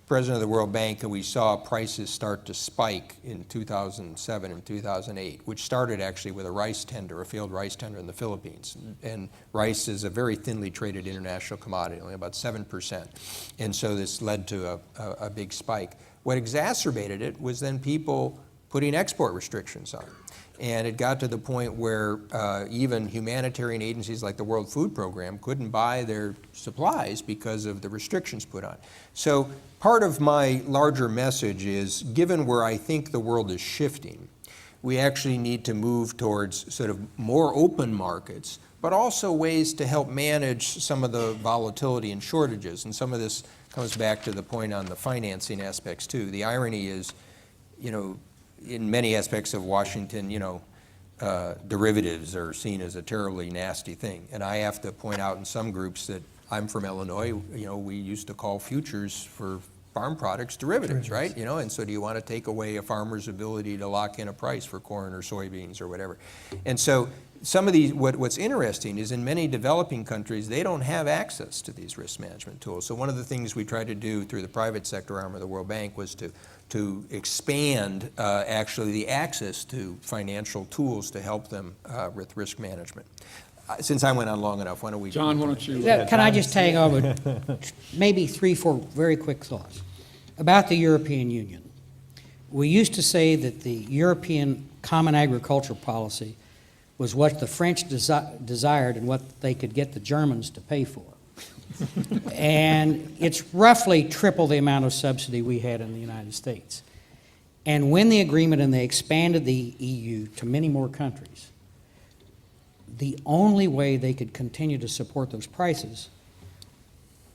president of the World Bank and we saw prices start to spike in 2007 and 2008, which started actually with a rice tender, a failed rice tender in the Philippines. And rice is a very thinly traded international commodity, only about 7%. And so this led to a big spike. What exacerbated it was then people putting export restrictions on it. And it got to the point where even humanitarian agencies like the World Food Program couldn't buy their supplies because of the restrictions put on. So part of my larger message is, given where I think the world is shifting, we actually need to move towards sort of more open markets, but also ways to help manage some of the volatility and shortages. And some of this comes back to the point on the financing aspects too. The irony is, you know, in many aspects of Washington, you know, derivatives are seen as a terribly nasty thing. And I have to point out in some groups that I'm from Illinois, you know, we used to call futures for farm products derivatives, right? You know, and so do you want to take away a farmer's ability to lock in a price for corn or soybeans or whatever? And so some of these, what's interesting is in many developing countries, they don't have access to these risk management tools. So one of the things we tried to do through the private sector arm of the World Bank was to expand actually the access to financial tools to help them with risk management. Since I went on long enough, why don't we... John, why don't you... Can I just tag on with maybe 3-4 very quick thoughts about the European Union? We used to say that the European Common Agricultural Policy was what the French desired and what they could get the Germans to pay for. And it's roughly triple the amount of subsidy we had in the United States. And when the agreement and they expanded the EU to many more countries, the only way they could continue to support those prices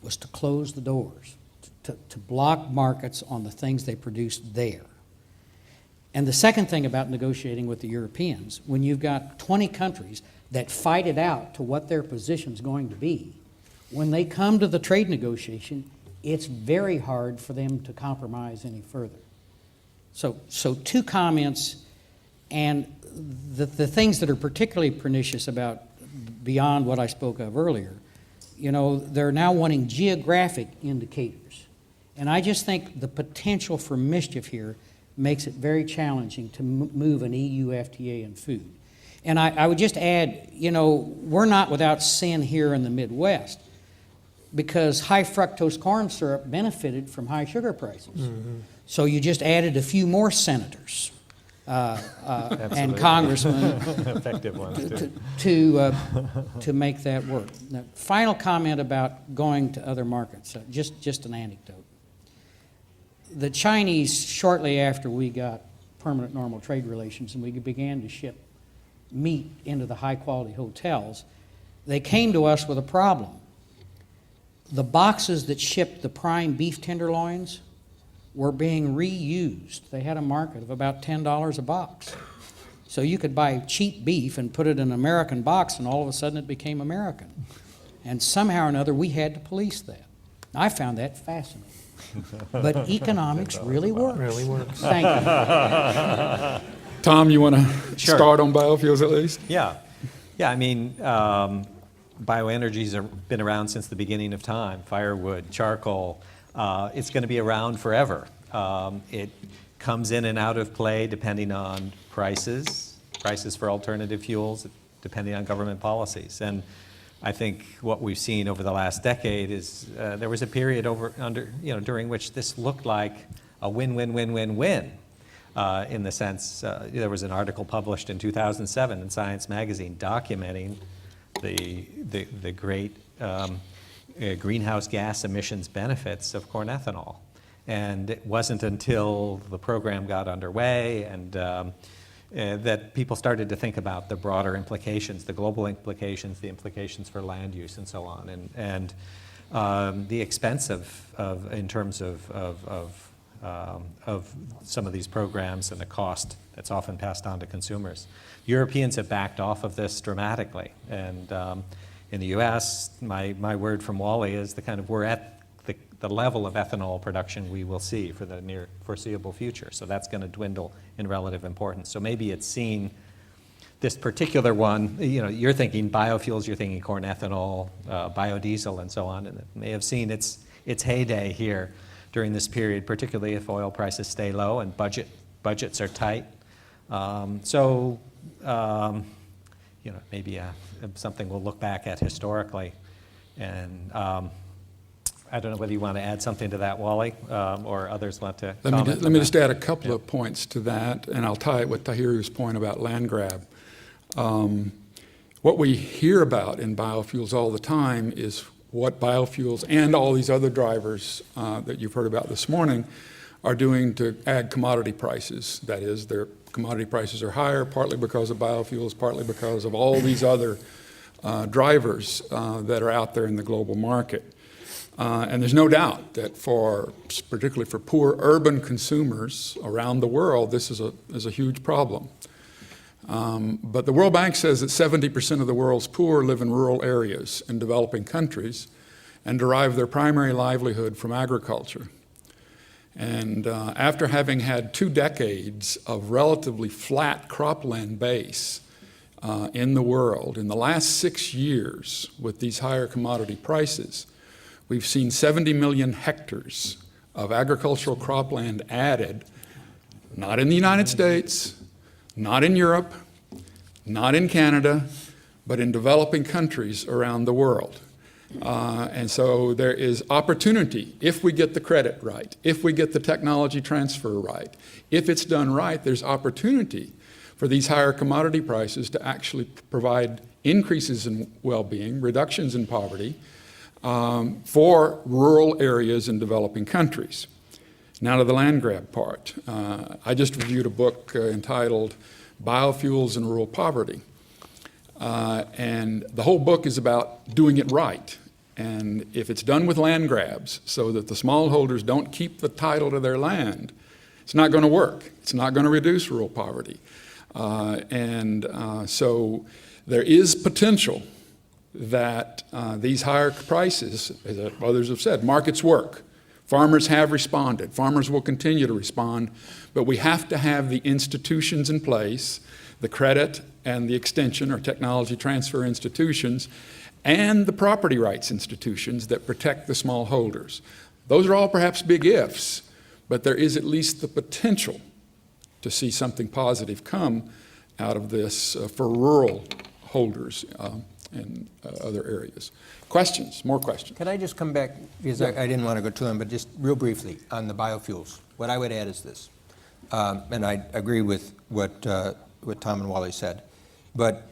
was to close the doors, to block markets on the things they produced there. And the second thing about negotiating with the Europeans, when you've got 20 countries that fight it out to what their position's going to be, when they come to the trade negotiation, it's very hard for them to compromise any further. So 2 comments, and the things that are particularly pernicious about, beyond what I spoke of earlier, you know, they're now wanting geographic indicators. And I just think the potential for mischief here makes it very challenging to move an EU FTA in food. And I would just add, you know, we're not without sin here in the Midwest, because high fructose corn syrup benefited from high sugar prices. Mm-hmm. So you just added a few more senators and congressmen effective ones to make that work. Now, final comment about going to other markets, just an anecdote. The Chinese, shortly after we got permanent normal trade relations and we began to ship meat into the high-quality hotels, they came to us with a problem. The boxes that shipped the prime beef tenderloins were being reused. They had a market of about $10 a box. So you could buy cheap beef and put it in an American box, and all of a sudden it became American. And somehow or another, we had to police that. I found that fascinating. But economics really works. Really works. Thank you. Tom, you want to Sure. start on biofuels at least? Yeah. I mean, bioenergies have been around since the beginning of time. Firewood, charcoal. It's going to be around forever. It comes in and out of play depending on prices for alternative fuels, depending on government policies. And I think what we've seen over the last decade is there was a period during which this looked like a win-win-win-win-win. In the sense, there was an article published in 2007 in Science magazine documenting the great greenhouse gas emissions benefits of corn ethanol. And it wasn't until the program got underway and that people started to think about the broader implications, the global implications, the implications for land use and so on, and the expense in terms of some of these programs and the cost that's often passed on to consumers. Europeans have backed off of this dramatically, and in the U.S., my word from Wally is we're at the level of ethanol production we will see for the near foreseeable future. So that's going to dwindle in relative importance. So maybe it's seen this particular one, you're thinking biofuels, you're thinking corn ethanol, biodiesel, and so on, and it may have seen its heyday here during this period, particularly if oil prices stay low and budgets are tight. Maybe something we'll look back at historically. And I don't know whether you want to add something to that, Wally, or others want to comment. Let me just add a couple of points to that, and I'll tie it with Tahiru's point about land grab. What we hear about in biofuels all the time is what biofuels and all these other drivers that you've heard about this morning are doing to ag commodity prices. That is, their commodity prices are higher, partly because of biofuels, partly because of all these other drivers that are out there in the global market. And there's no doubt that particularly for poor urban consumers around the world, this is a huge problem. But the World Bank says that 70% of the world's poor live in rural areas in developing countries and derive their primary livelihood from agriculture. And after having had 2 decades of relatively flat cropland base in the world, in the last 6 years with these higher commodity prices, we've seen 70 million hectares of agricultural cropland added, not in the United States, not in Europe, not in Canada, but in developing countries around the world. And so there is opportunity if we get the credit right, if we get the technology transfer right. If it's done right, there's opportunity for these higher commodity prices to actually provide increases in well-being, reductions in poverty for rural areas in developing countries. Now to the land grab part. I just reviewed a book entitled Biofuels and Rural Poverty. And the whole book is about doing it right. And if it's done with land grabs so that the smallholders don't keep the title to their land, it's not going to work. It's not going to reduce rural poverty. So there is potential that these higher prices, as others have said, markets work. Farmers have responded. Farmers will continue to respond. But we have to have the institutions in place, the credit and the extension or technology transfer institutions, and the property rights institutions that protect the smallholders. Those are all perhaps big ifs, but there is at least the potential to see something positive come out of this for rural holders in other areas. Questions? More questions? Can I just come back, because I didn't want to go too long, but just real briefly on the biofuels. What I would add is this, and I agree with what Tom and Wally said, but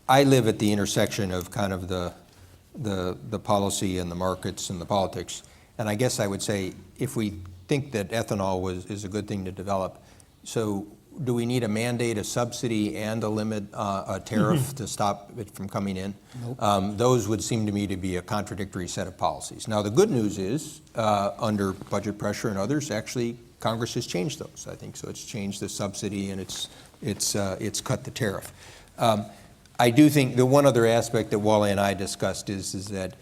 I live at the intersection of kind of the policy and the markets and the politics, and I guess I would say if we think that ethanol is a good thing to develop, so do we need a mandate, a subsidy, and a limit, a tariff to stop it from coming in? Nope. Those would seem to me to be a contradictory set of policies. Now, the good news is, under budget pressure and others, actually Congress has changed those, I think. So it's changed the subsidy and it's cut the tariff. I do think the one other aspect that Wally and I discussed is that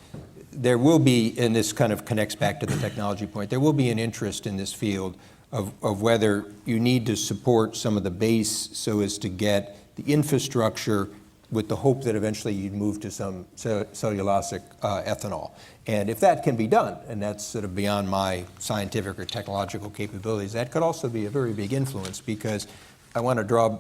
there will be, and this kind of connects back to the technology point, there will be an interest in this field of whether you need to support some of the base so as to get the infrastructure with the hope that eventually you'd move to some cellulosic ethanol. And if that can be done, and that's sort of beyond my scientific or technological capabilities, that could also be a very big influence, because I want to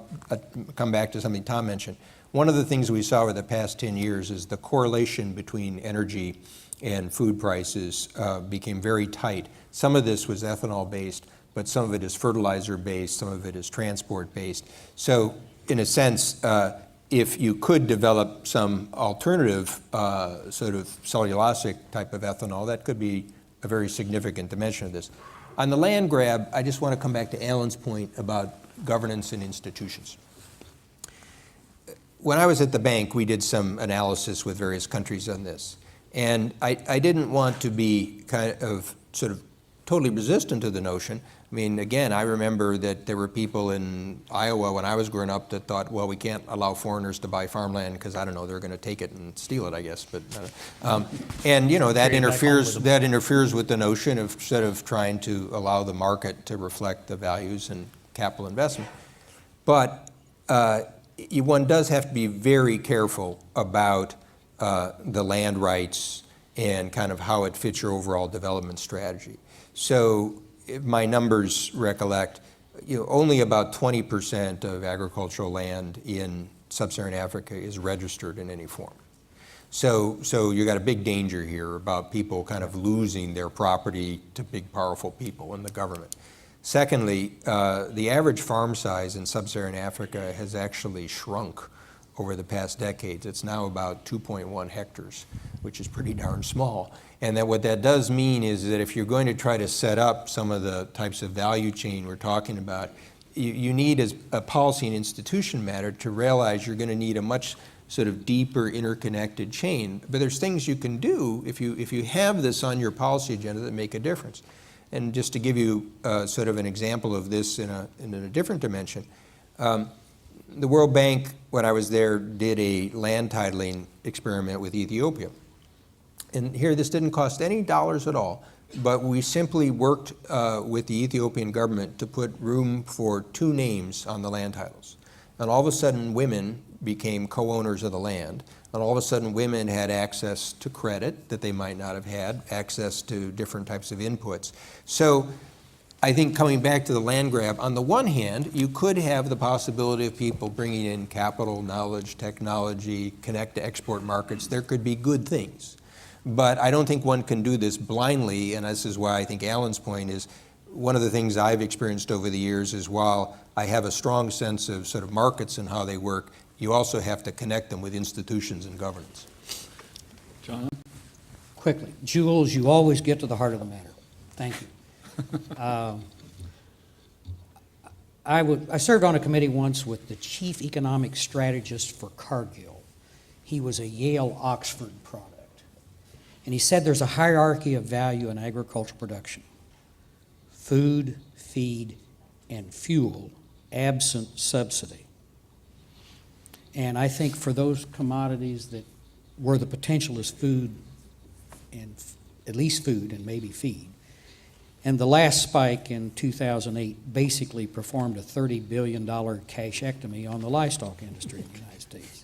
come back to something Tom mentioned. One of the things we saw over the past 10 years is the correlation between energy and food prices became very tight. Some of this was ethanol-based, but some of it is fertilizer-based, some of it is transport-based. So in a sense, if you could develop some alternative sort of cellulosic type of ethanol, that could be a very significant dimension of this. On the land grab, I just want to come back to Allan's point about governance and institutions. When I was at the bank, we did some analysis with various countries on this. And I didn't want to be kind of sort of totally resistant to the notion I mean, again, I remember that there were people in Iowa when I was growing up that thought, well, we can't allow foreigners to buy farmland because, I don't know, they're going to take it and steal it, I guess. But and you know that interferes with the notion of instead of trying to allow the market to reflect the values and capital investment. But one does have to be very careful about the land rights and kind of how it fits your overall development strategy. So if my numbers recollect, only about 20% of agricultural land in sub-Saharan Africa is registered in any form. So you got a big danger here about people kind of losing their property to big, powerful people in the government. Secondly, the average farm size in sub-Saharan Africa has actually shrunk over the past decades. It's now about 2.1 hectares, which is pretty darn small. And that what that does mean is that if you're going to try to set up some of the types of value chain we're talking about, you need, as a policy and institution matter, to realize you're going to need a much sort of deeper interconnected chain. But there's things you can do if you have this on your policy agenda that make a difference. And just to give you sort of an example of this in a different dimension, the World Bank, when I was there, did a land titling experiment with Ethiopia. And here, this didn't cost any dollars at all, but we simply worked with the Ethiopian government to put room for 2 names on the land titles. And all of a sudden, women became co-owners of the land. And all of a sudden, women had access to credit that they might not have had, access to different types of inputs. So I think coming back to the land grab, on the one hand, you could have the possibility of people bringing in capital, knowledge, technology, connect to export markets. There could be good things. But I don't think one can do this blindly, and this is why I think Allan's point is one of the things I've experienced over the years is while I have a strong sense of sort of markets and how they work, you also have to connect them with institutions and governance. John? Quickly, Jules, you always get to the heart of the matter. Thank you. I served on a committee once with the chief economic strategist for Cargill. He was a Yale-Oxford product. And he said there's a hierarchy of value in agricultural production. Food, feed, and fuel, absent subsidy. And I think for those commodities that where the potential is food, and at least food and maybe feed, and the last spike in 2008 basically performed a $30 billion cashectomy on the livestock industry in the United States.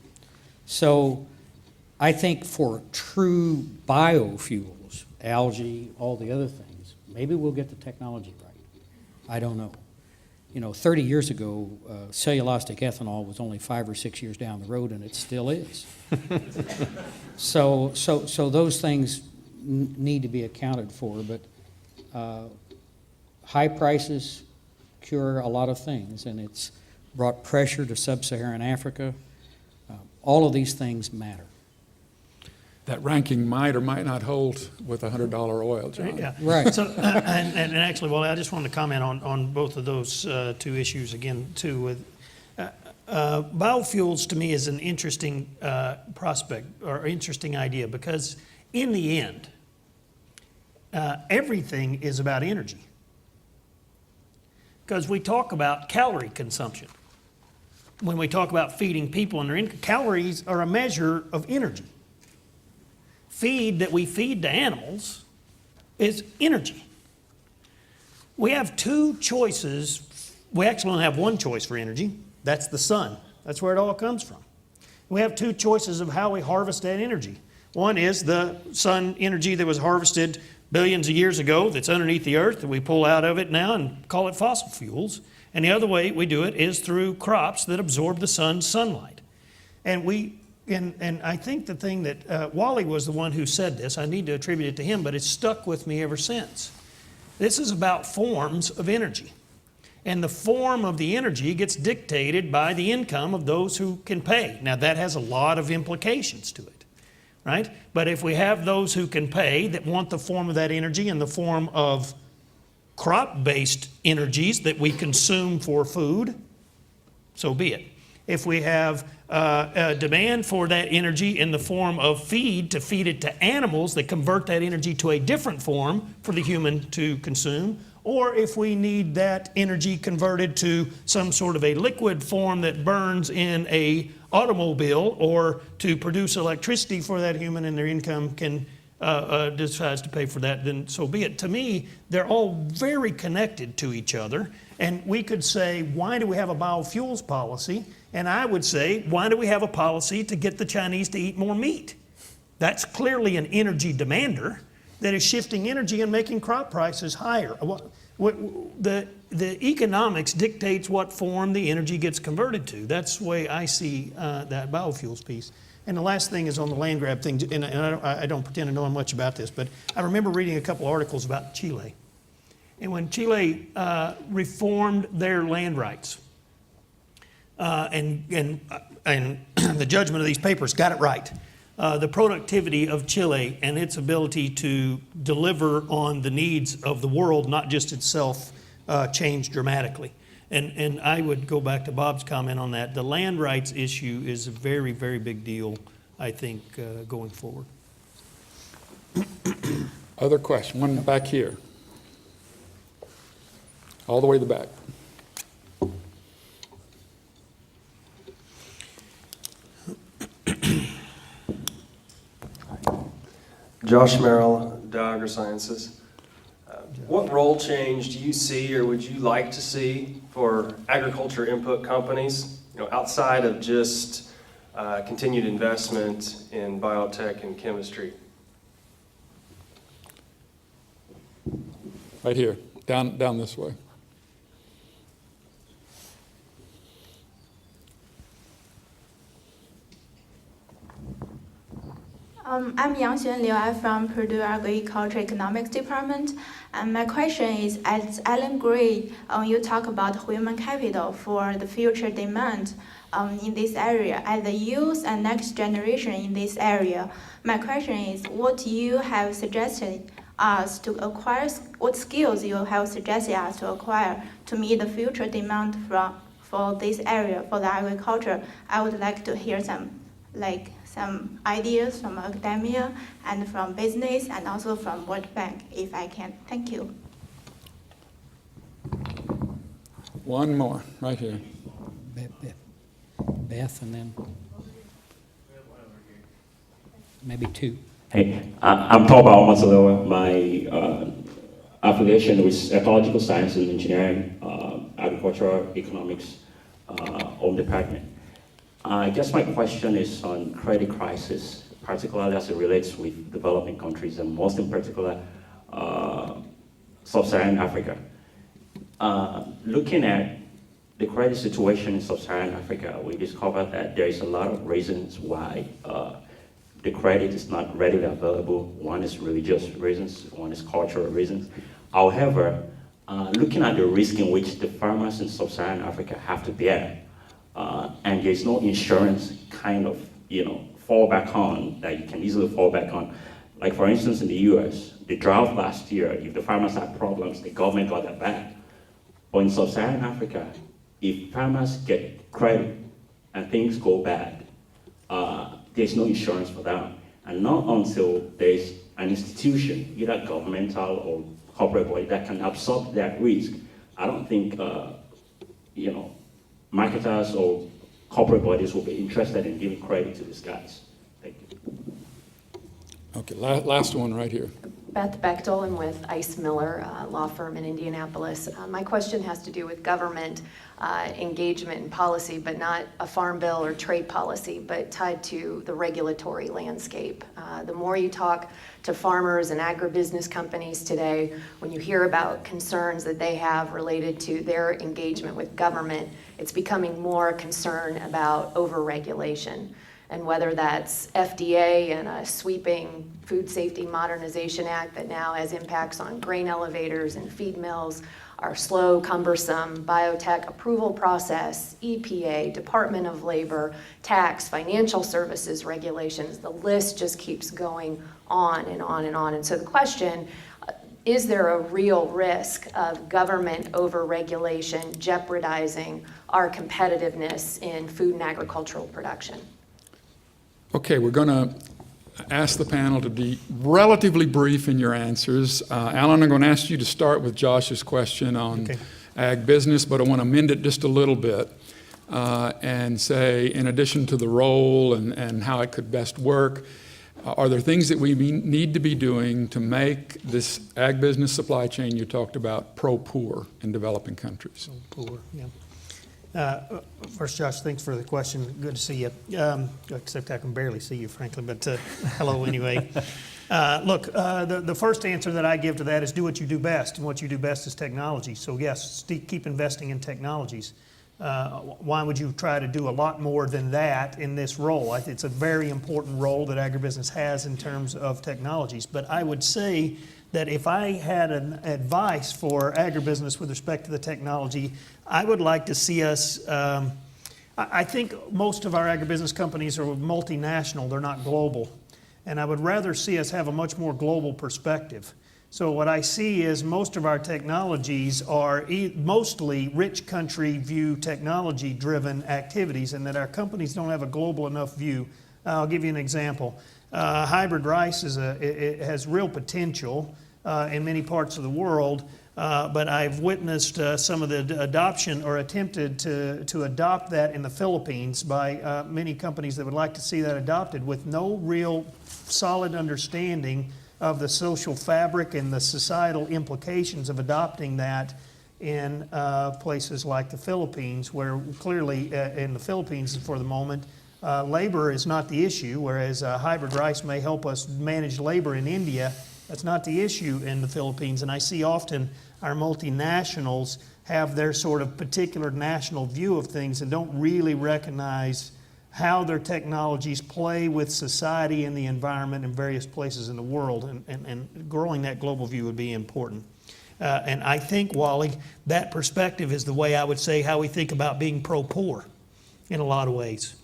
So I think for true biofuels, algae, all the other things, maybe we'll get the technology right. I don't know. 30 years ago, cellulosic ethanol was only 5 or 6 years down the road, and it still is. So those things need to be accounted for, but high prices cure a lot of things, and it's brought pressure to sub-Saharan Africa. All of these things matter. That ranking might or might not hold with $100 oil, John. Yeah. Right. So, and actually, well, I just wanted to comment on both of those 2 issues again, too. With biofuels, to me, is an interesting prospect or interesting idea because, in the end, everything is about energy. Because we talk about calorie consumption. When we talk about feeding people and their income, calories are a measure of energy. Feed that we feed to animals is energy. We have 2 choices. We actually only have 1 choice for energy. That's the sun. That's where it all comes from. We have 2 choices of how we harvest that energy. One is the sun energy that was harvested billions of years ago that's underneath the earth that we pull out of it now and call it fossil fuels. And the other way we do it is through crops that absorb the sun's sunlight. And I think the thing that Wally was the one who said this. I need to attribute it to him, but it's stuck with me ever since. This is about forms of energy. And the form of the energy gets dictated by the income of those who can pay. Now, that has a lot of implications to it, right? But if we have those who can pay that want the form of that energy in the form of crop-based energies that we consume for food, so be it. If we have a demand for that energy in the form of feed, to feed it to animals that convert that energy to a different form for the human to consume, or if we need that energy converted to some sort of a liquid form that burns in a automobile, or to produce electricity for that human and their income can decides to pay for that, then so be it. To me, they're all very connected to each other. And we could say, why do we have a biofuels policy? And I would say, why do we have a policy to get the Chinese to eat more meat? That's clearly an energy demander that is shifting energy and making crop prices higher. The economics dictates what form the energy gets converted to. That's the way I see that biofuels piece. And the last thing is on the land grab thing, and I don't pretend to know much about this, but I remember reading a couple articles about Chile. And when Chile reformed their land rights, and the judgment of these papers got it right, the productivity of Chile and its ability to deliver on the needs of the world, not just itself, changed dramatically. And I would go back to Bob's comment on that. The land rights issue is a very, very big deal, I think, going forward. Other question, one back here. All the way to the back. Josh Merrill, Dow AgriSciences. What role change do you see or would you like to see for agriculture input companies, outside of just continued investment in biotech and chemistry? Right here, down this way. I'm Yang Xuan Liu. I'm from Purdue Agriculture Economics Department. And my question is, as Allan Gray, you talk about human capital for the future demand in this area, as the youth and next generation in this area. My question is, what you have suggested us to acquire, what skills you have suggested us to acquire to meet the future demand for this area, for the agriculture? I would like to hear some ideas from academia and from business and also from World Bank, if I can. Thank you. One more, right here. Beth, and then maybe two. Hey, I'm Toba Matsaloa. My affiliation with ecological science and engineering, agricultural economics, home department. I guess my question is on credit crisis, particularly as it relates with developing countries, and most in particular, sub-Saharan Africa. Looking at the credit situation in sub-Saharan Africa, we discovered that there is a lot of reasons why the credit is not readily available. One is religious reasons, one is cultural reasons. However, looking at the risk in which the farmers in sub-Saharan Africa have to bear, and there's no insurance kind of, fall back on that you can easily fall back on. Like for instance, in the US, the drought last year, if the farmers had problems, the government got that back. But in sub-Saharan Africa, if farmers get credit and things go bad, there's no insurance for them. And not until there's an institution, either governmental or corporate body, that can absorb that risk, I don't think, marketers or corporate bodies will be interested in giving credit to these guys. Thank you. Okay, last one right here. Beth Bechtel, I'm with Ice Miller, law firm in Indianapolis. My question has to do with government engagement and policy, but not a farm bill or trade policy, but tied to the regulatory landscape. The more you talk to farmers and agribusiness companies today, when you hear about concerns that they have related to their engagement with government, it's becoming more a concern about overregulation. And whether that's FDA and a sweeping Food Safety Modernization Act that now has impacts on grain elevators and feed mills, our slow, cumbersome biotech approval process, EPA, Department of Labor, tax, financial services regulations, the list just keeps going on and on and on. And so the question, is there a real risk of government overregulation jeopardizing our competitiveness in food and agricultural production? Okay, we're going to ask the panel to be relatively brief in your answers. Allan, I'm going to ask you to start with Josh's question on ag business, but I want to amend it just a little bit and say, in addition to the role and how it could best work, are there things that we need to be doing to make this ag business supply chain you talked about pro-poor in developing countries? Poor, yeah. First, Josh, thanks for the question. Good to see you. Except I can barely see you, frankly, but hello anyway. Look, the first answer that I give to that is do what you do best, and what you do best is technology. So yes, keep investing in technologies. Why would you try to do a lot more than that in this role? It's a very important role that agribusiness has in terms of technologies. But I would say that if I had an advice for agribusiness with respect to the technology, I would like to see us, I think most of our agribusiness companies are multinational, they're not global. And I would rather see us have a much more global perspective. So what I see is most of our technologies are mostly rich country view technology driven activities, and that our companies don't have a global enough view. I'll give you an example. Hybrid rice it has real potential in many parts of the world, but I've witnessed some of the adoption or attempted to adopt that in the Philippines by many companies that would like to see that adopted with no real solid understanding of the social fabric and the societal implications of adopting that in places like the Philippines, where clearly in the Philippines for the moment, labor is not the issue, whereas hybrid rice may help us manage labor in India. That's not the issue in the Philippines. And I see often our multinationals have their sort of particular national view of things and don't really recognize how their technologies play with society and the environment in various places in the world, and growing that global view would be important. And I think, Wally, that perspective is the way I would say how we think about being pro-poor in a lot of ways.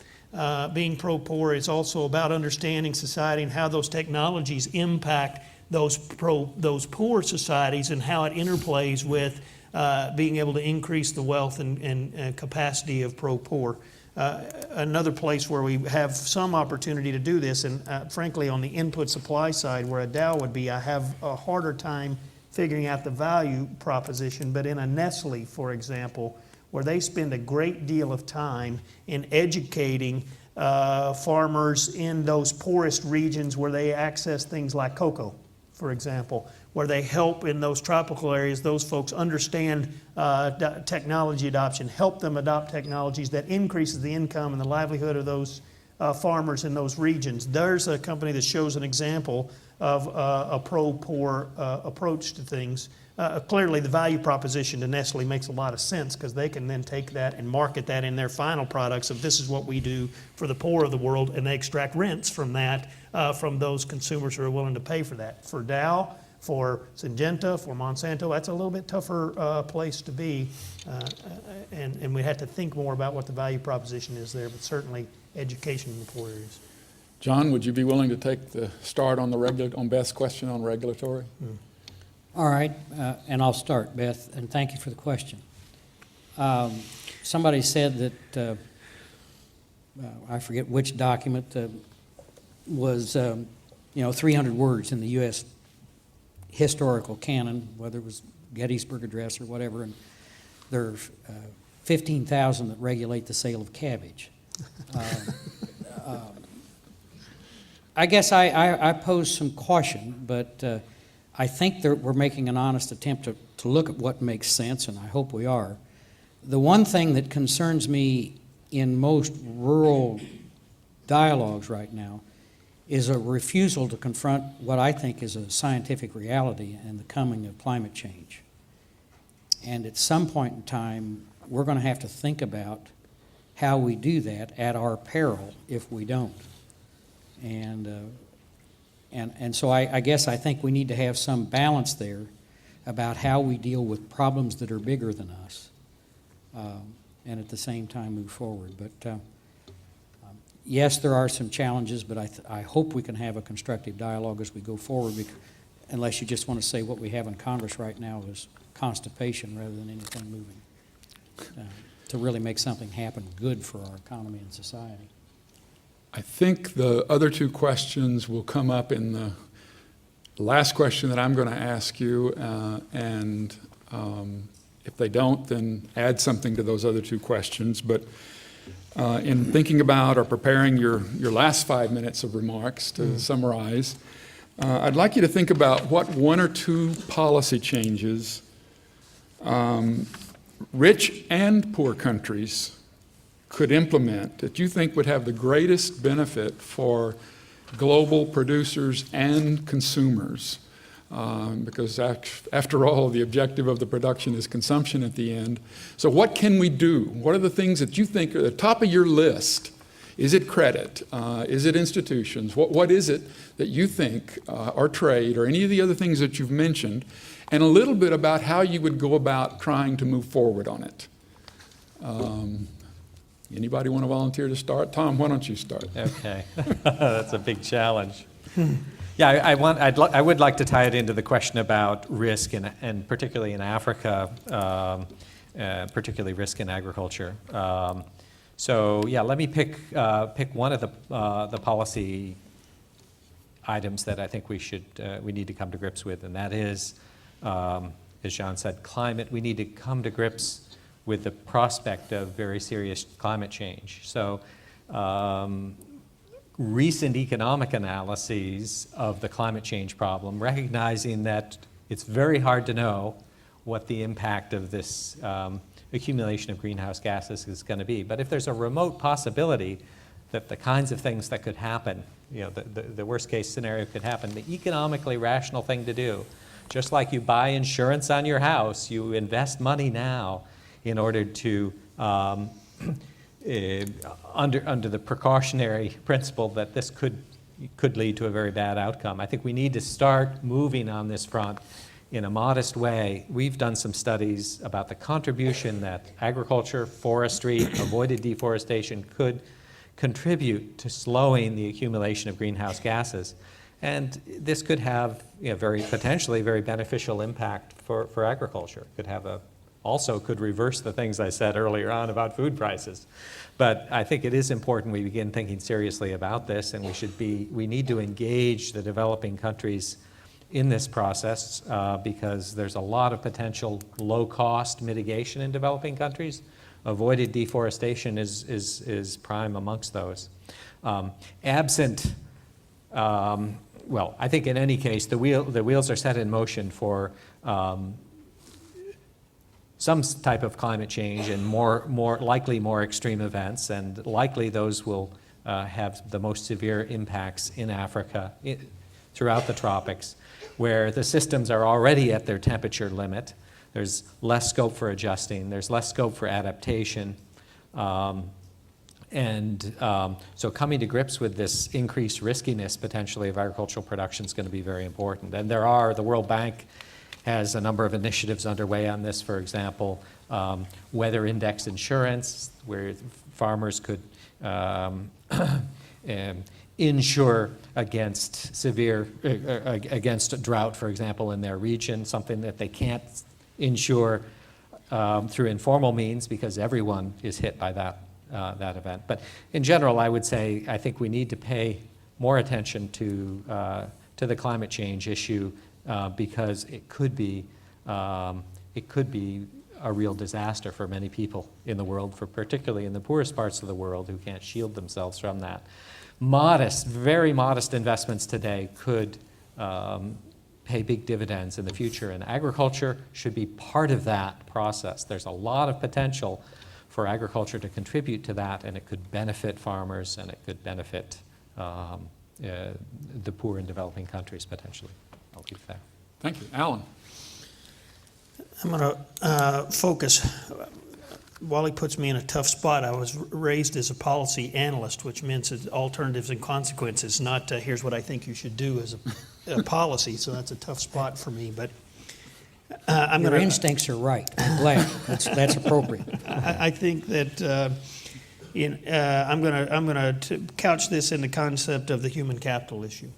Being pro-poor is also about understanding society and how those technologies impact those poor societies and how it interplays with being able to increase the wealth and capacity of pro-poor. Another place where we have some opportunity to do this, and frankly on the input supply side where a Dow would be, I have a harder time figuring out the value proposition, but in a Nestle, for example, where they spend a great deal of time in educating farmers in those poorest regions where they access things like cocoa, for example, where they help in those tropical areas, those folks understand technology adoption, help them adopt technologies that increases the income and the livelihood of those farmers in those regions. There's a company that shows an example of a pro-poor approach to things. Clearly the value proposition to Nestle makes a lot of sense because they can then take that and market that in their final products of this is what we do for the poor of the world, and they extract rents from that from those consumers who are willing to pay for that. For Dow, for Syngenta, for Monsanto, that's a little bit tougher place to be, and we have to think more about what the value proposition is there, but certainly education in the poor areas. John, would you be willing to take the start on on Beth's question on regulatory? All right, and I'll start, Beth, and thank you for the question. Somebody said that, I forget which document was, 300 words in the U.S. historical canon, whether it was Gettysburg Address or whatever, and there are 15,000 that regulate the sale of cabbage. I guess I pose some caution, but I think that we're making an honest attempt to look at what makes sense, and I hope we are. The one thing that concerns me in most rural dialogues right now is a refusal to confront what I think is a scientific reality and the coming of climate change. And at some point in time, we're going to have to think about how we do that at our peril if we don't. And so I guess I think we need to have some balance there about how we deal with problems that are bigger than us, and at the same time move forward. But yes, there are some challenges, but I hope we can have a constructive dialogue as we go forward, unless you just want to say what we have in Congress right now is constipation rather than anything moving, to really make something happen good for our economy and society. I think the other two questions will come up in the last question that I'm going to ask you, and if they don't, then add something to those other two questions. But in thinking about or preparing your last 5 minutes of remarks to summarize, I'd like you to think about what one or two policy changes rich and poor countries could implement that you think would have the greatest benefit for global producers and consumers. Because after all, the objective of the production is consumption at the end. So what can we do? What are the things that you think are the top of your list? Is it credit? Is it institutions? What is it that you think, or trade, or any of the other things that you've mentioned, and a little bit about how you would go about trying to move forward on it? Anybody want to volunteer to start? Tom, why don't you start? Okay, that's a big challenge. Yeah, I would like to tie it into the question about risk, and particularly in Africa, particularly risk in agriculture. So yeah, let me pick one of the policy items that I think we need to come to grips with, and that is, as John said, climate. We need to come to grips with the prospect of very serious climate change. So recent economic analyses of the climate change problem, recognizing that it's very hard to know what the impact of this accumulation of greenhouse gases is going to be. But if there's a remote possibility that the kinds of things that could happen, the worst case scenario could happen, the economically rational thing to do, just like you buy insurance on your house, you invest money now in order to, under the precautionary principle that this could lead to a very bad outcome. I think we need to start moving on this front in a modest way. We've done some studies about the contribution that agriculture, forestry, avoided deforestation could contribute to slowing the accumulation of greenhouse gases. And this could have potentially very beneficial impact for agriculture. Also could reverse the things I said earlier on about food prices. But I think it is important we begin thinking seriously about this, and we need to engage the developing countries in this process because there's a lot of potential low-cost mitigation in developing countries. Avoided deforestation is prime amongst those. Absent, I think in any case, the wheels are set in motion for some type of climate change and more likely more extreme events, and likely those will have the most severe impacts in Africa, throughout the tropics, where the systems are already at their temperature limit. There's less scope for adjusting, there's less scope for adaptation, so coming to grips with this increased riskiness potentially of agricultural production is going to be very important. And the World Bank has a number of initiatives underway on this. For example, weather index insurance, where farmers could insure against against drought, for example, in their region, something that they can't insure through informal means because everyone is hit by that event. But in general, I would say I think we need to pay more attention to the climate change issue because it could be a real disaster for many people in the world, particularly in the poorest parts of the world who can't shield themselves from that. Very modest investments today could pay big dividends in the future, and agriculture should be part of that process. There's a lot of potential for agriculture to contribute to that, and it could benefit farmers, and it could benefit the poor in developing countries potentially. I'll leave it there. Thank you. Allan. I'm going to focus. Wally puts me in a tough spot. I was raised as a policy analyst, which means it's alternatives and consequences, not here's what I think you should do as a policy. So that's a tough spot for me. But Your instincts are right. I'm glad. That's appropriate. I think that I'm going to couch this in the concept of the human capital issue.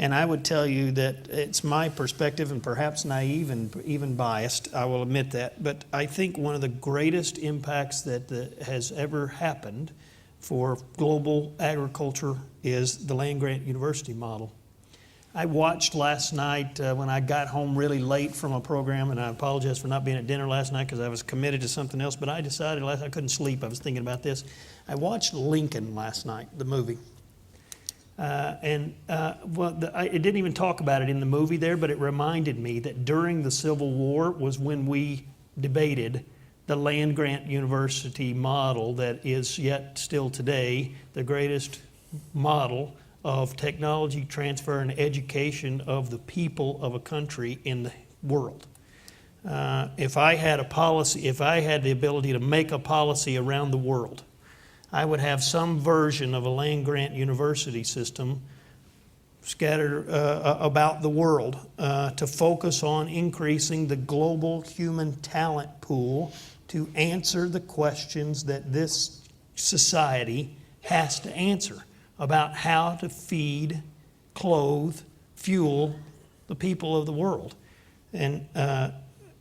And I would tell you that it's my perspective, and perhaps naive and even biased, I will admit that, but I think one of the greatest impacts that has ever happened for global agriculture is the land-grant university model. I watched last night when I got home really late from a program, and I apologize for not being at dinner last night because I was committed to something else, but I decided last night I couldn't sleep. I was thinking about this. I watched Lincoln last night, the movie. It didn't even talk about it in the movie there, but it reminded me that during the Civil War was when we debated the land-grant university model that is yet still today the greatest model of technology transfer and education of the people of a country in the world. If I had the ability to make a policy around the world, I would have some version of a land-grant university system scattered about the world to focus on increasing the global human talent pool to answer the questions that this society has to answer about how to feed, clothe, fuel the people of the world. And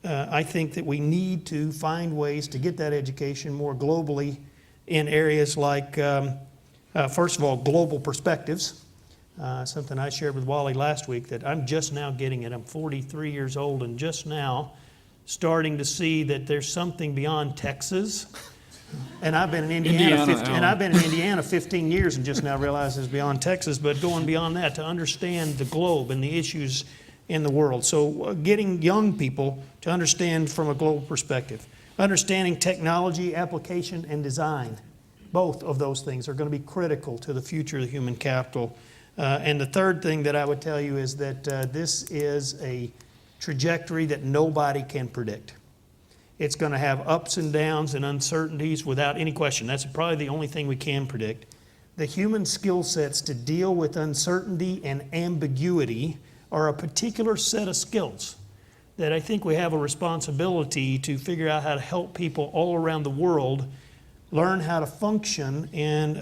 I think that we need to find ways to get that education more globally in areas like, first of all, global perspectives. Something I shared with Wally last week that I'm just now getting it. I'm 43 years old and just now starting to see that there's something beyond Texas. And I've been in Indiana 15 years and just now realize it's beyond Texas, but going beyond that to understand the globe and the issues in the world. So getting young people to understand from a global perspective. Understanding technology, application, and design. Both of those things are going to be critical to the future of the human capital. And the third thing that I would tell you is that this is a trajectory that nobody can predict. It's going to have ups and downs and uncertainties without any question. That's probably the only thing we can predict. The human skill sets to deal with uncertainty and ambiguity are a particular set of skills that I think we have a responsibility to figure out how to help people all around the world learn how to function in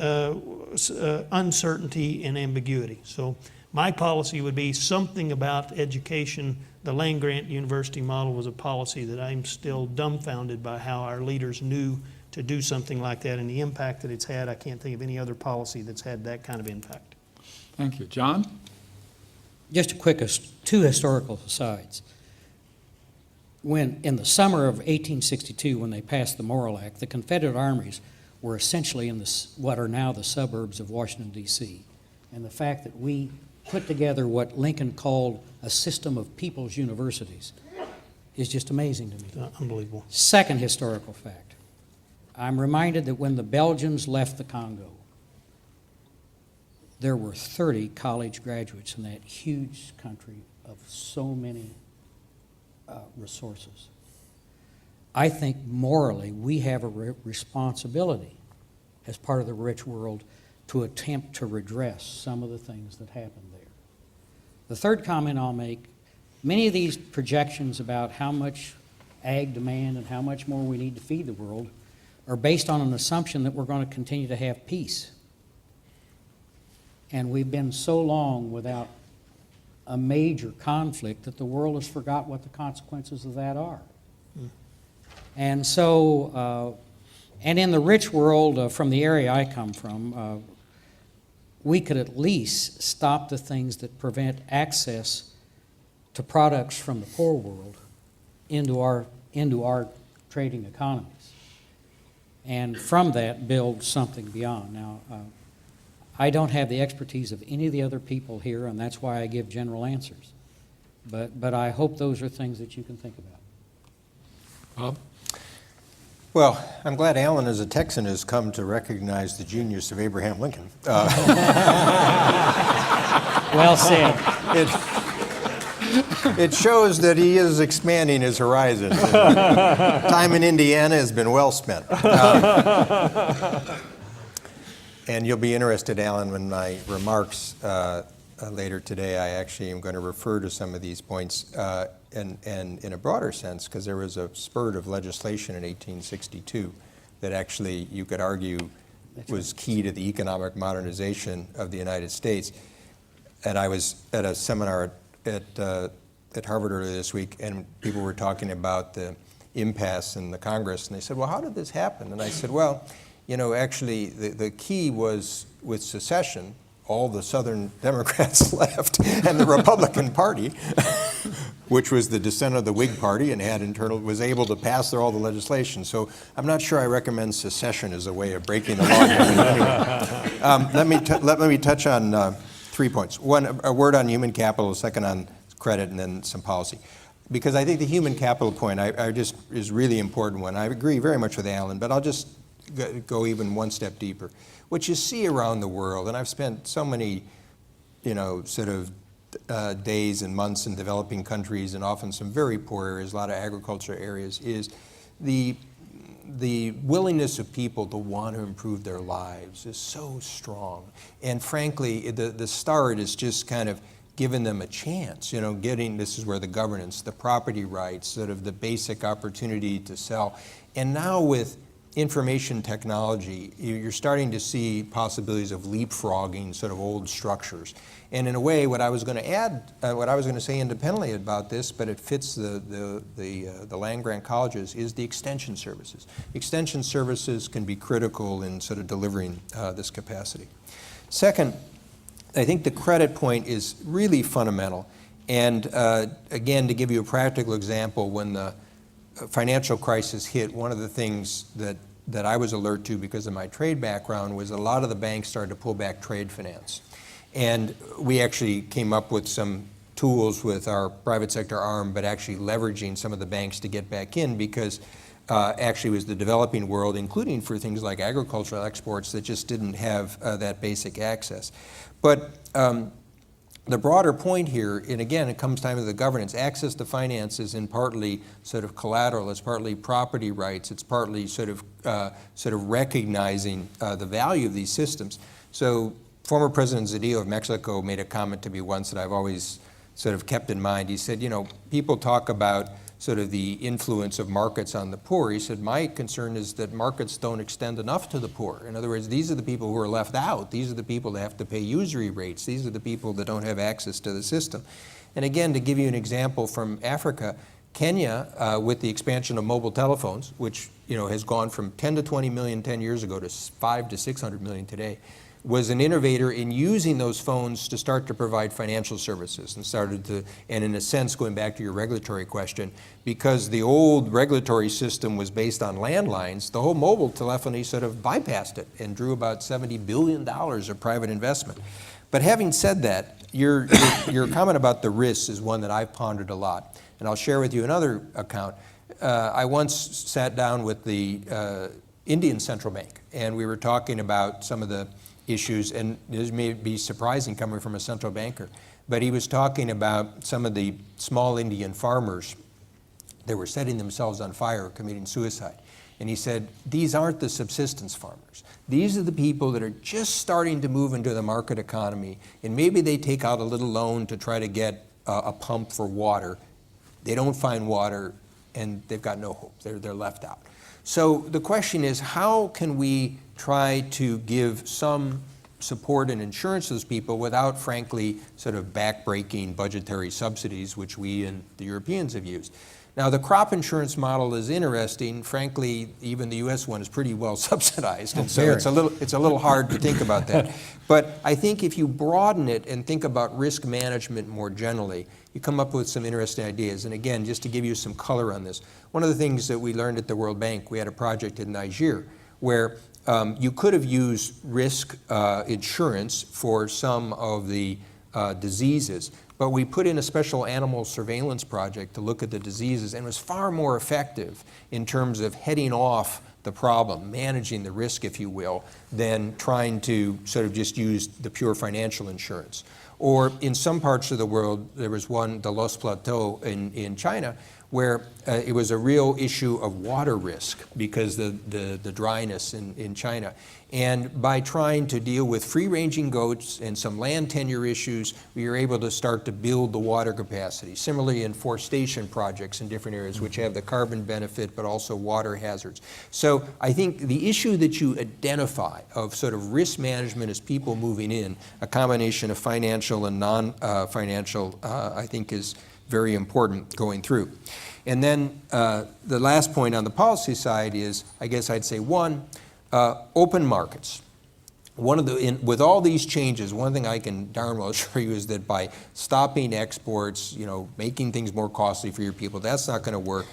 uncertainty and ambiguity. So my policy would be something about education. The land-grant university model was a policy that I'm still dumbfounded by how our leaders knew to do something like that and the impact that it's had. I can't think of any other policy that's had that kind of impact. Thank you. John? Just a quick two historical asides. When, in the summer of 1862, when they passed the Morrill Act, the Confederate armies were essentially in what are now the suburbs of Washington, D.C. And the fact that we put together what Lincoln called a system of people's universities is just amazing to me. Unbelievable. Second historical fact. I'm reminded that when the Belgians left the Congo, there were 30 college graduates in that huge country of so many resources. I think morally we have a responsibility as part of the rich world to attempt to redress some of the things that happened there. The third comment I'll make, many of these projections about how much ag demand and how much more we need to feed the world are based on an assumption that we're going to continue to have peace. And we've been so long without a major conflict that the world has forgot what the consequences of that are. And so, and in the rich world, from the area I come from, we could at least stop the things that prevent access to products from the poor world into our trading economies. And from that, build something beyond. Now, I don't have the expertise of any of the other people here, and that's why I give general answers. But I hope those are things that you can think about. Bob? Well, I'm glad Allan, as a Texan, has come to recognize the genius of Abraham Lincoln. Well said. It shows that he is expanding his horizons. Time in Indiana has been well spent. And you'll be interested, Allan, when my remarks later today, I actually am going to refer to some of these points and in a broader sense, because there was a spurt of legislation in 1862 that actually, you could argue, was key to the economic modernization of the United States. And I was at a seminar at Harvard earlier this week, and people were talking about the impasse in the Congress, and they said, well, how did this happen? And I said, well, actually the key was with secession, all the Southern Democrats left, and the Republican Party, which was the descent of the Whig Party and was able to pass all the legislation. So I'm not sure I recommend secession as a way of breaking the law. Anyway, let me touch on 3 points. One, a word on human capital, a second on credit, and then some policy. Because I think the human capital point is really important one. I agree very much with Allan, but I'll just go even one step deeper. What you see around the world, and I've spent so many, days and months in developing countries and often some very poor areas, a lot of agriculture areas, is the willingness of people to want to improve their lives is so strong. And frankly, the start is just kind of giving them a chance, this is where the governance, the property rights, sort of the basic opportunity to sell. And now with information technology, you're starting to see possibilities of leapfrogging sort of old structures. And in a way, what I was going to say independently about this, but it fits the land-grant colleges, is the extension services. Extension services can be critical in sort of delivering this capacity. Second, I think the credit point is really fundamental. And again, to give you a practical example, when the financial crisis hit, one of the things that I was alert to because of my trade background was a lot of the banks started to pull back trade finance. And we actually came up with some tools with our private sector arm, but actually leveraging some of the banks to get back in because actually it was the developing world, including for things like agricultural exports, that just didn't have that basic access. But the broader point here, and again, it comes time to the governance, access to finance is in partly sort of collateral, it's partly property rights, it's partly sort of recognizing the value of these systems. So former President Zedillo of Mexico made a comment to me once that I've always sort of kept in mind. He said, people talk about sort of the influence of markets on the poor. He said, my concern is that markets don't extend enough to the poor. In other words, these are the people who are left out. These are the people that have to pay usury rates. These are the people that don't have access to the system. And again, to give you an example from Africa, Kenya, with the expansion of mobile telephones, which has gone from 10 to 20 million 10 years ago to 5 to 600 million today, was an innovator in using those phones to start to provide financial services and in a sense, going back to your regulatory question, because the old regulatory system was based on landlines, the whole mobile telephony sort of bypassed it and drew about $70 billion of private investment. But having said that, your comment about the risks is one that I've pondered a lot. And I'll share with you another account. I once sat down with the Indian Central Bank, and we were talking about some of the issues, and this may be surprising coming from a central banker, but he was talking about some of the small Indian farmers that were setting themselves on fire, committing suicide. And he said, these aren't the subsistence farmers. These are the people that are just starting to move into the market economy, and maybe they take out a little loan to try to get a pump for water. They don't find water, and they've got no hope. They're left out. So the question is, how can we try to give some support and insurance to those people without, frankly, sort of backbreaking budgetary subsidies, which we and the Europeans have used? Now, the crop insurance model is interesting. Frankly, even the U.S. one is pretty well subsidized, and so it's a little hard to think about that. But I think if you broaden it and think about risk management more generally, you come up with some interesting ideas. And again, just to give you some color on this, one of the things that we learned at the World Bank, we had a project in Niger where you could have used risk insurance for some of the diseases, but we put in a special animal surveillance project to look at the diseases, and it was far more effective in terms of heading off the problem, managing the risk, if you will, than trying to sort of just use the pure financial insurance. Or in some parts of the world, there was one, the Los Plateaux in China, where it was a real issue of water risk because the dryness in China. And by trying to deal with free-ranging goats and some land tenure issues, we were able to start to build the water capacity. Similarly, in forestation projects in different areas, which have the carbon benefit, but also water hazards. So I think the issue that you identify of sort of risk management as people moving in, a combination of financial and non-financial, I think is very important going through. And then the last point on the policy side is, I guess I'd say, one, Open markets. With all these changes, one thing I can darn well assure you is that by stopping exports, making things more costly for your people, that's not going to work.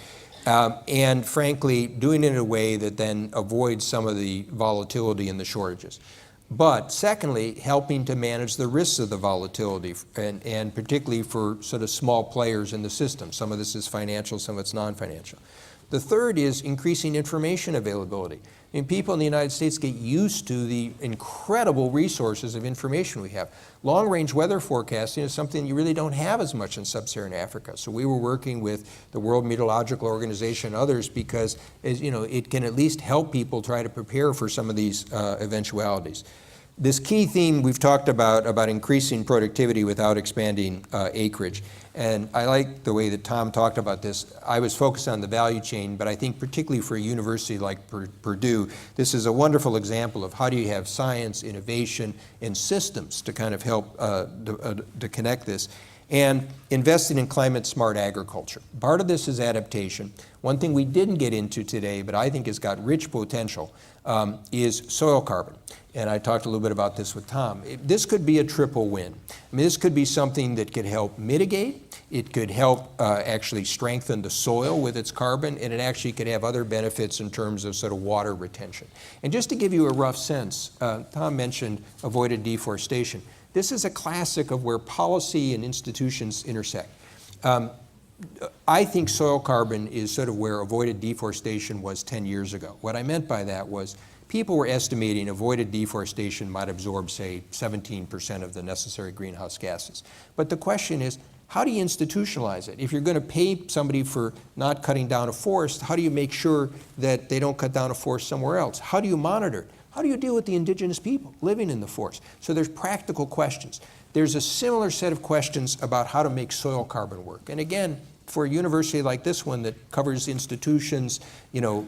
And frankly, doing it in a way that then avoids some of the volatility and the shortages. But secondly, helping to manage the risks of the volatility, and particularly for sort of small players in the system. Some of this is financial, some of it's non-financial. The third is increasing information availability. I mean, people in the United States get used to the incredible resources of information we have. Long-range weather forecasting is something you really don't have as much in sub-Saharan Africa. So we were working with the World Meteorological Organization and others because, it can at least help people try to prepare for some of these eventualities. This key theme we've talked about increasing productivity without expanding acreage. And I like the way that Tom talked about this. I was focused on the value chain, but I think particularly for a university like Purdue, this is a wonderful example of how do you have science, innovation, and systems to kind of help to connect this. And investing in climate-smart agriculture. Part of this is adaptation. One thing we didn't get into today, but I think has got rich potential, is soil carbon. And I talked a little bit about this with Tom. This could be a triple win. I mean, this could be something that could help mitigate, it could help actually strengthen the soil with its carbon, and it actually could have other benefits in terms of sort of water retention. And just to give you a rough sense, Tom mentioned avoided deforestation. This is a classic of where policy and institutions intersect. I think soil carbon is sort of where avoided deforestation was 10 years ago. What I meant by that was people were estimating avoided deforestation might absorb, say, 17% of the necessary greenhouse gases. But the question is, how do you institutionalize it? If you're going to pay somebody for not cutting down a forest, how do you make sure that they don't cut down a forest somewhere else? How do you monitor it? How do you deal with the indigenous people living in the forest? So there's practical questions. There's a similar set of questions about how to make soil carbon work. And again, for a university like this one that covers institutions,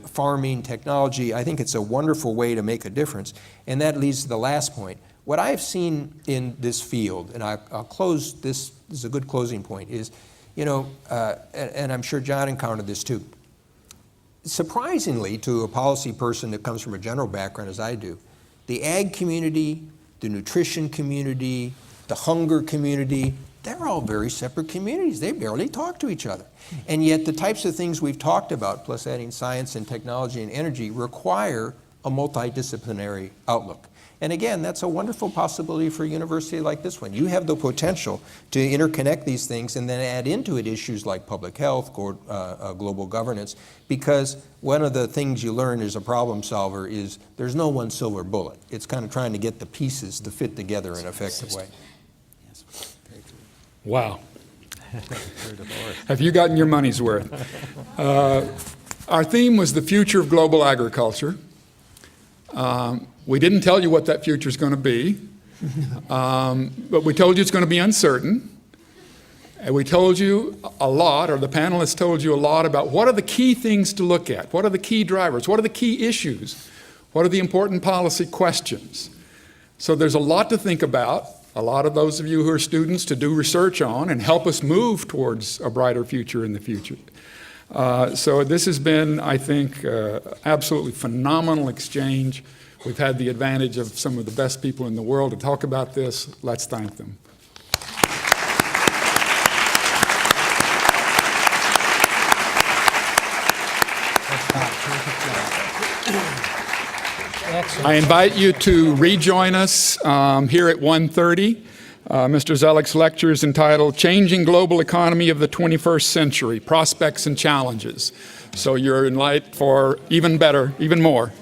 farming, technology, I think it's a wonderful way to make a difference. And that leads to the last point. What I've seen in this field, and I'll close this is a good closing point, is, and I'm sure John encountered this too. Surprisingly, to a policy person that comes from a general background as I do, the ag community, the nutrition community, the hunger community, they're all very separate communities. They barely talk to each other. And yet the types of things we've talked about, plus adding science and technology and energy, require a multidisciplinary outlook. And again, that's a wonderful possibility for a university like this one. You have the potential to interconnect these things and then add into it issues like public health, global governance, because one of the things you learn as a problem solver is there's no one silver bullet. It's kind of trying to get the pieces to fit together in an effective way. Wow. Have you gotten your money's worth? Our theme was the future of global agriculture. We didn't tell you what that future is going to be, but we told you it's going to be uncertain. And we told you a lot, or the panelists told you a lot about what are the key things to look at, what are the key drivers, what are the key issues, what are the important policy questions. So there's a lot to think about, a lot of those of you who are students to do research on and help us move towards a brighter future in the future. So this has been, I think, absolutely phenomenal exchange. We've had the advantage of some of the best people in the world to talk about this. Let's thank them. I invite you to rejoin us here at 1:30. Mr. Zoellick's lecture is entitled Changing Global Economy of the 21st Century, Prospects and Challenges. So you're in light for even better, even more.